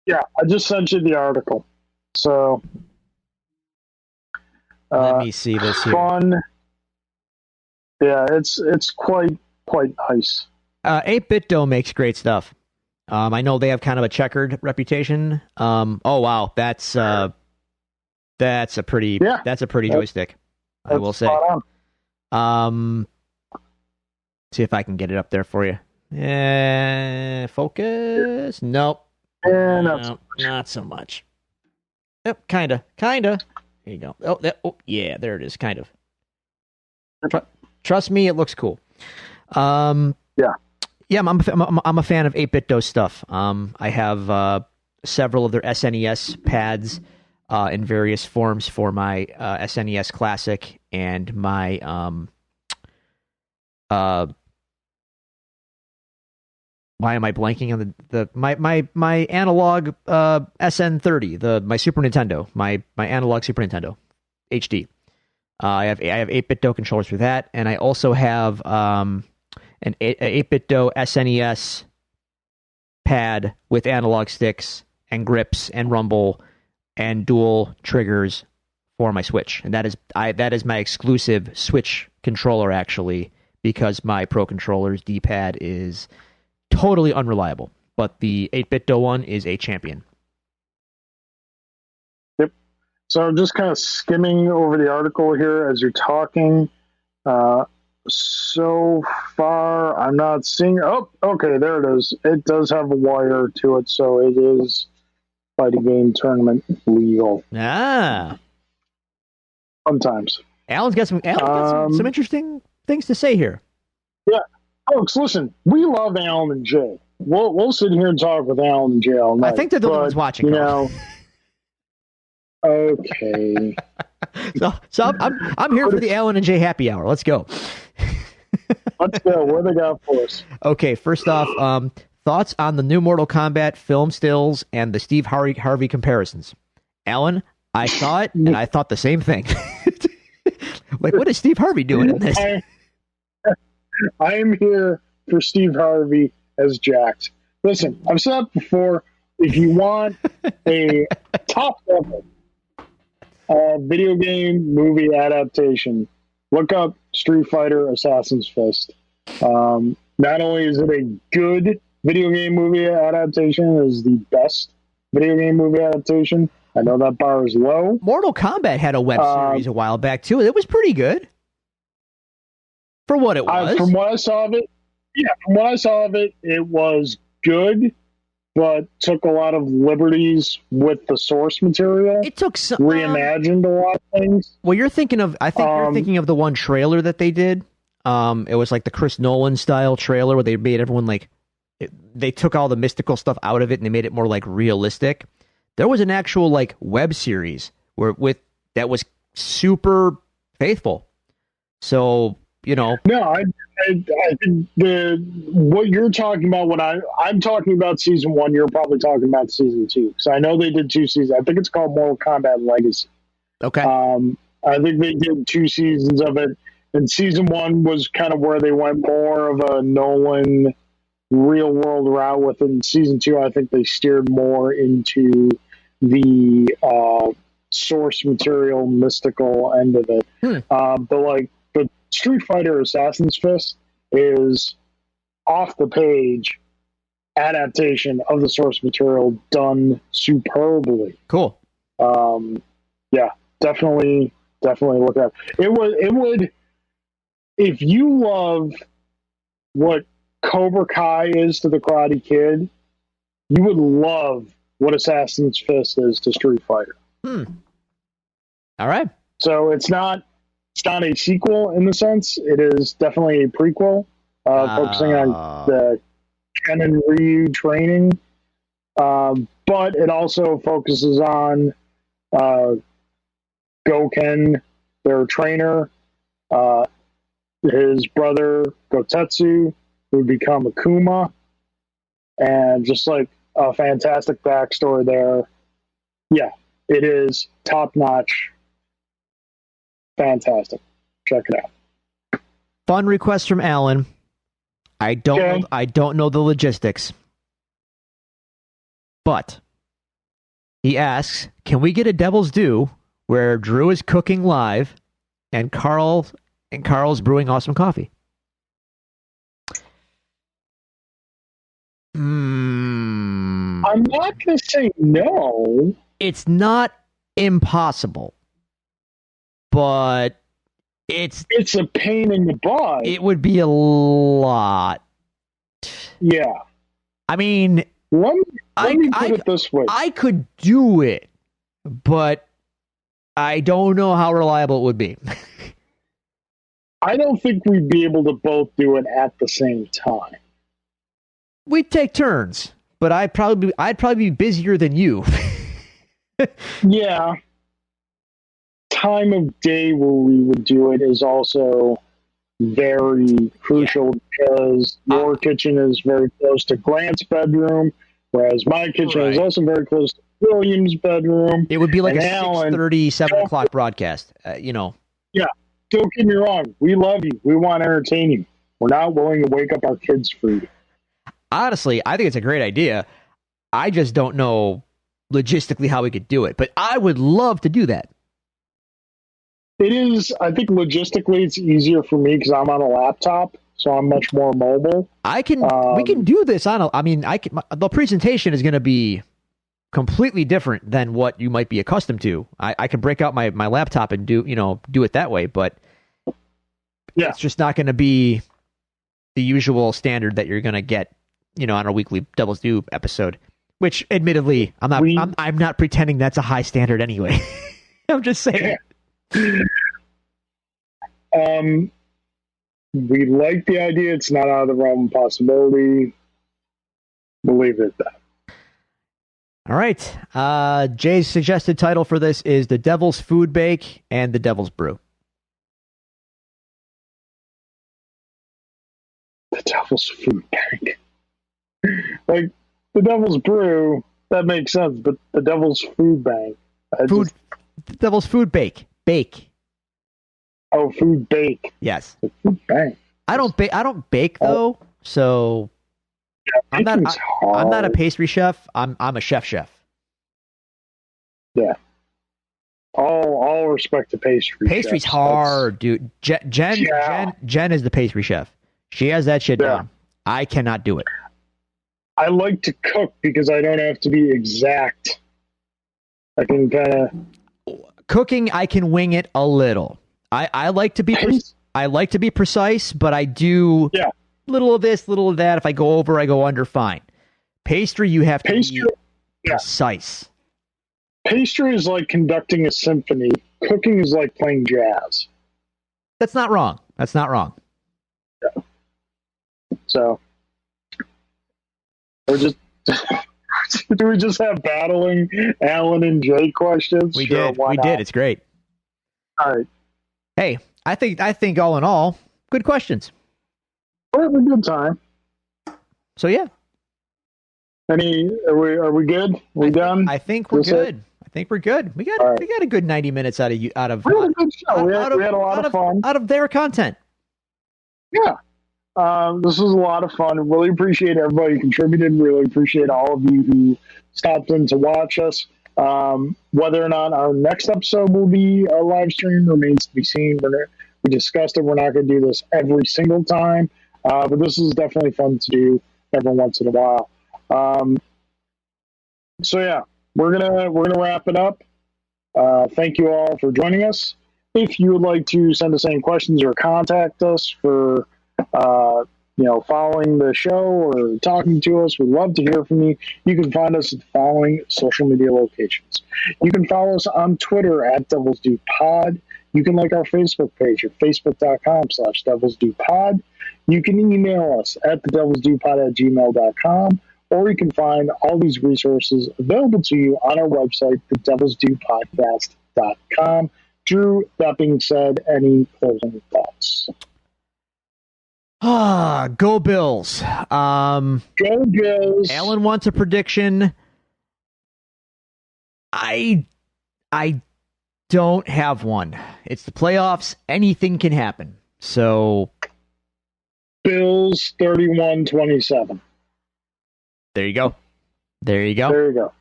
Yeah, I just sent you the article. So. Let me see this here. Fun. Yeah, it's quite nice. 8-Bit Do makes great stuff. I know they have kind of a checkered reputation. Oh wow, that's a pretty joystick. I will say. See if I can get it up there for you. Focus. Nope. Not so much. Yep, kinda. There you go. Oh, yeah, there it is. Kind of. Trust me, it looks cool. Yeah, I'm a fan of 8-Bit Do stuff. I have several of their SNES pads in various forms for my SNES Classic and my why am I blanking on my analog SN30, my Super Nintendo, my analog Super Nintendo HD. I have 8-Bit Do controllers for that, and I also have an 8-Bit Do SNES pad with analog sticks and grips and rumble and dual triggers for my Switch, and that is my exclusive Switch controller actually, because my Pro Controller's D-pad is totally unreliable, but the 8-Bit Do one is a champion. Yep. So I'm just kind of skimming over the article here as you're talking. So far, I'm not seeing. Oh, okay, there it is. It does have a wire to it, so it is fighting game tournament legal. Sometimes. Alan's got some interesting things to say here. Yeah. Folks, listen, we love Alan and Jay. We'll sit here and talk with Alan and Jay all night. I think they're the ones watching. You know. Okay. so I'm here for the Alan and Jay happy hour. Let's go. Let's go. What they got for us? Okay, first off, thoughts on the new Mortal Kombat film stills and the Steve Harvey comparisons. Alan, I saw it and I thought the same thing. Like, what is Steve Harvey doing in this? I am here for Steve Harvey as Jax. Listen, I've said it before. If you want a top level video game movie adaptation, look up Street Fighter Assassin's Fist. Not only is it a good video game movie adaptation, it is the best video game movie adaptation. I know that bar is low. Mortal Kombat had a web series a while back too. It was pretty good. For what it was. From what I saw of it, it was good. but took a lot of liberties with the source material. It took some reimagined a lot of things. Well, you're thinking of. I think you're thinking of the one trailer that they did. It was like the Chris Nolan style trailer where they made everyone like. They took all the mystical stuff out of it and they made it more like realistic. There was an actual like web series that was super faithful. So, No, I think what you're talking about when I'm talking about season 1, you're probably talking about season 2. So I know they did 2 seasons. I think it's called Mortal Kombat Legacy. Okay. I think they did 2 seasons of it, and season 1 was kind of where they went more of a Nolan real world route with it. In season 2, I think they steered more into the source material mystical end of it. But like the Street Fighter Assassin's Fist is off the page adaptation of the source material done superbly. Cool. Yeah, definitely look at it. It would if you love what Cobra Kai is to the Karate Kid, you would love what Assassin's Fist is to Street Fighter. All right. So it's not a sequel in the sense. It is definitely a prequel, focusing on the Ken and Ryu training. But it also focuses on Goken, their trainer, his brother Gotetsu, who would become Akuma, and just like a fantastic backstory there. Yeah, it is top notch. Fantastic. Check it out. Fun request from Alan. I don't know the logistics, but he asks, "Can we get a Devil's Due where Drew is cooking live and Carl's brewing awesome coffee?" I'm not going to say no. It's not impossible, but it's a pain in the butt. It would be a lot. Yeah. I mean, let me put it this way. I could do it, but I don't know how reliable it would be. I don't think we'd be able to both do it at the same time. We'd take turns, but I'd probably be busier than you. Yeah. Time of day where we would do it is also very crucial because your kitchen is very close to Grant's bedroom, whereas my kitchen is also very close to William's bedroom. It would be like a 6:30, 7 o'clock broadcast, Yeah, don't get me wrong. We love you. We want to entertain you. We're not willing to wake up our kids for you. Honestly, I think it's a great idea. I just don't know logistically how we could do it, but I would love to do that. It is, I think logistically it's easier for me because I'm on a laptop, so I'm much more mobile. We can do this the presentation is going to be completely different than what you might be accustomed to. I can break out my laptop and do it that way, but it's just not going to be the usual standard that you're going to get, on a weekly Devil's Due episode, which admittedly, I'm not pretending that's a high standard anyway. I'm just saying. We like the idea. It's not out of the realm of possibility. Believe it. All right. Jay's suggested title for this is The Devil's Food Bake and The Devil's Brew. The Devil's Food Bake. Like, The Devil's Brew, that makes sense, but The Devil's Food Bank. The Devil's Food Bake. Bake. Oh, Food Bake. Yes. The Food Bank. I don't bake though, so I'm not a pastry chef. I'm a chef. Yeah. All respect to pastry. Pastry's chefs. Hard, dude. Jen is the pastry chef. She has that shit down. I cannot do it. I like to cook because I don't have to be exact. I can kind of cooking. I can wing it a little. I like to be precise, but I do little of this, little of that. If I go over, I go under. Fine. Pastry, you have to Pastry, be precise. Pastry is like conducting a symphony. Cooking is like playing jazz. That's not wrong. That's not wrong. Yeah. So, we're just... Do we just have battling Alan and Jay questions? We did. We did. It's great. All right. Hey, I think all in all, good questions. We're having a good time. So yeah. Are we good? Done? I think we're good. I think we're good. We got a good 90 minutes out of we had a good show. We had a lot of fun out of their content. Yeah. This was a lot of fun. Really appreciate everybody who contributed. Really appreciate all of you who stopped in to watch us. Whether or not our next episode will be a live stream remains to be seen. We discussed it. We're not going to do this every single time, but this is definitely fun to do every once in a while. So yeah, we're gonna wrap it up. Thank you all for joining us. If you would like to send us any questions or contact us for following the show or talking to us, we'd love to hear from you. You can find us at the following social media locations. You can follow us on Twitter at Devils Do Pod. You can like our Facebook page at facebook.com/DevilsDoPod. You can email us at thedevilsdopod@gmail.com, or you can find all these resources available to you on our website, thedevilsdopodcast.com. Drew, that being said, any closing thoughts? Go Bills. Go Bills. Alan wants a prediction. I don't have one. It's the playoffs. Anything can happen. So Bills 31-27. There you go. There you go. There you go.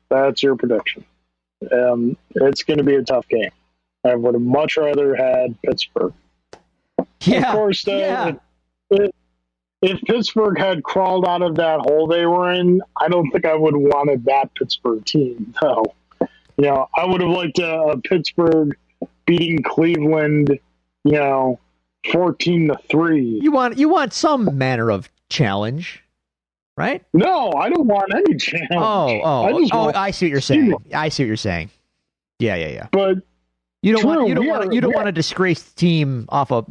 That's your prediction. It's going to be a tough game. I would have much rather had Pittsburgh. Yeah. Of course, if Pittsburgh had crawled out of that hole they were in, I don't think I would have wanted that Pittsburgh team, though. I would have liked a Pittsburgh beating Cleveland, 14-3. You want some manner of challenge, right? No, I don't want any challenge. I see what you're saying. I see what you're saying. Yeah. But you don't want to disgrace the team off of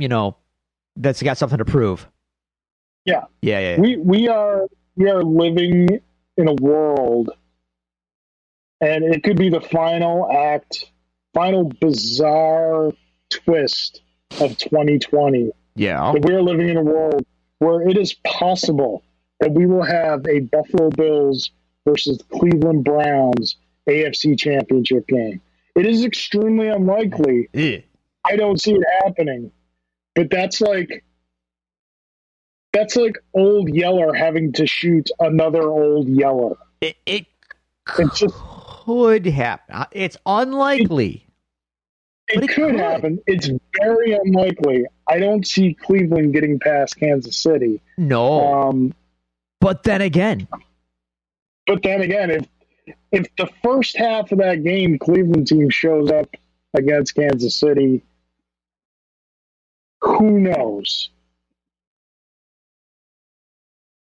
that's got something to prove. Yeah. Yeah. We are living in a world, and it could be the final bizarre twist of 2020. Yeah. That we're living in a world where it is possible that we will have a Buffalo Bills versus Cleveland Browns AFC Championship game. It is extremely unlikely. Yeah. I don't see it happening. But that's like Old Yeller having to shoot another Old Yeller. It could happen. It's unlikely. It could happen. It's very unlikely. I don't see Cleveland getting past Kansas City. No. But then again, if the first half of that game Cleveland team shows up against Kansas City, who knows?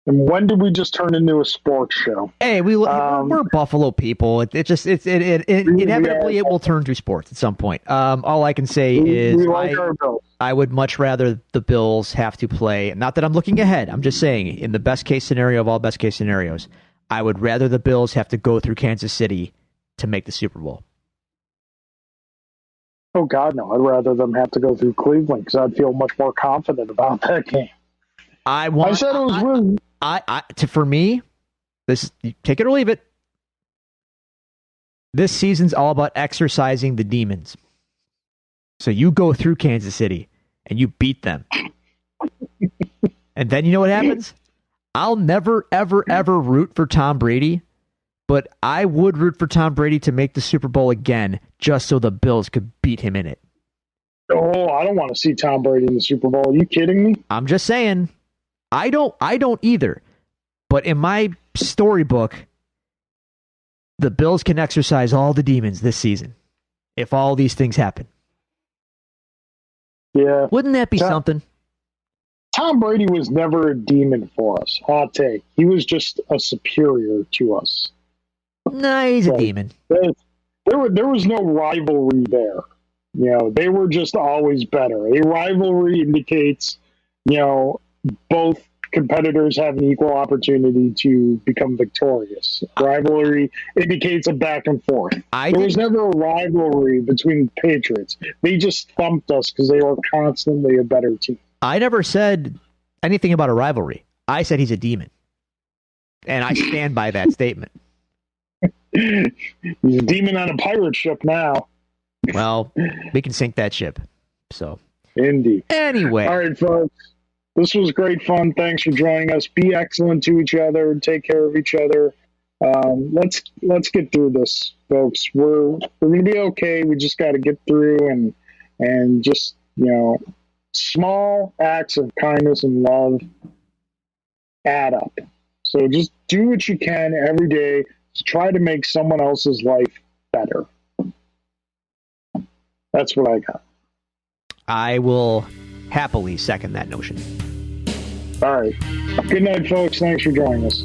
And when did we just turn into a sports show? Hey, we're Buffalo people. Inevitably it will turn to sports at some point. All I can say is I would much rather the Bills have to play. Not that I'm looking ahead. I'm just saying, in the best case scenario of all best case scenarios, I would rather the Bills have to go through Kansas City to make the Super Bowl. Oh, God, no. I'd rather them have to go through Cleveland because I'd feel much more confident about that game. For me, this take it or leave it. This season's all about exercising the demons. So you go through Kansas City and you beat them. And then you know what happens? I'll never, ever, ever root for Tom Brady, but I would root for Tom Brady to make the Super Bowl again just so the Bills could beat him in it. Oh, I don't want to see Tom Brady in the Super Bowl. Are you kidding me? I'm just saying. I don't either. But in my storybook, the Bills can exercise all the demons this season if all these things happen. Yeah. Wouldn't that be something? Tom Brady was never a demon for us. Hot take. He was just a superior to us. Nah, he's a demon. There was no rivalry there. You know, they were just always better. A rivalry indicates, you know, both competitors have an equal opportunity to become victorious. Rivalry indicates a back and forth. There was never a rivalry between Patriots. They just thumped us because they were constantly a better team. I never said anything about a rivalry. I said he's a demon. And I stand by that statement. He's a demon on a pirate ship now. Well, we can sink that ship. So, indeed. Anyway. All right, folks. This was great fun. Thanks for joining us. Be excellent to each other. Take care of each other. Let's get through this, folks. We're gonna be okay. We just got to get through and just, you know, small acts of kindness and love add up. So just do what you can every day to try to make someone else's life better. That's what I got. I will happily second that notion. All right. Good night, folks. Thanks for joining us.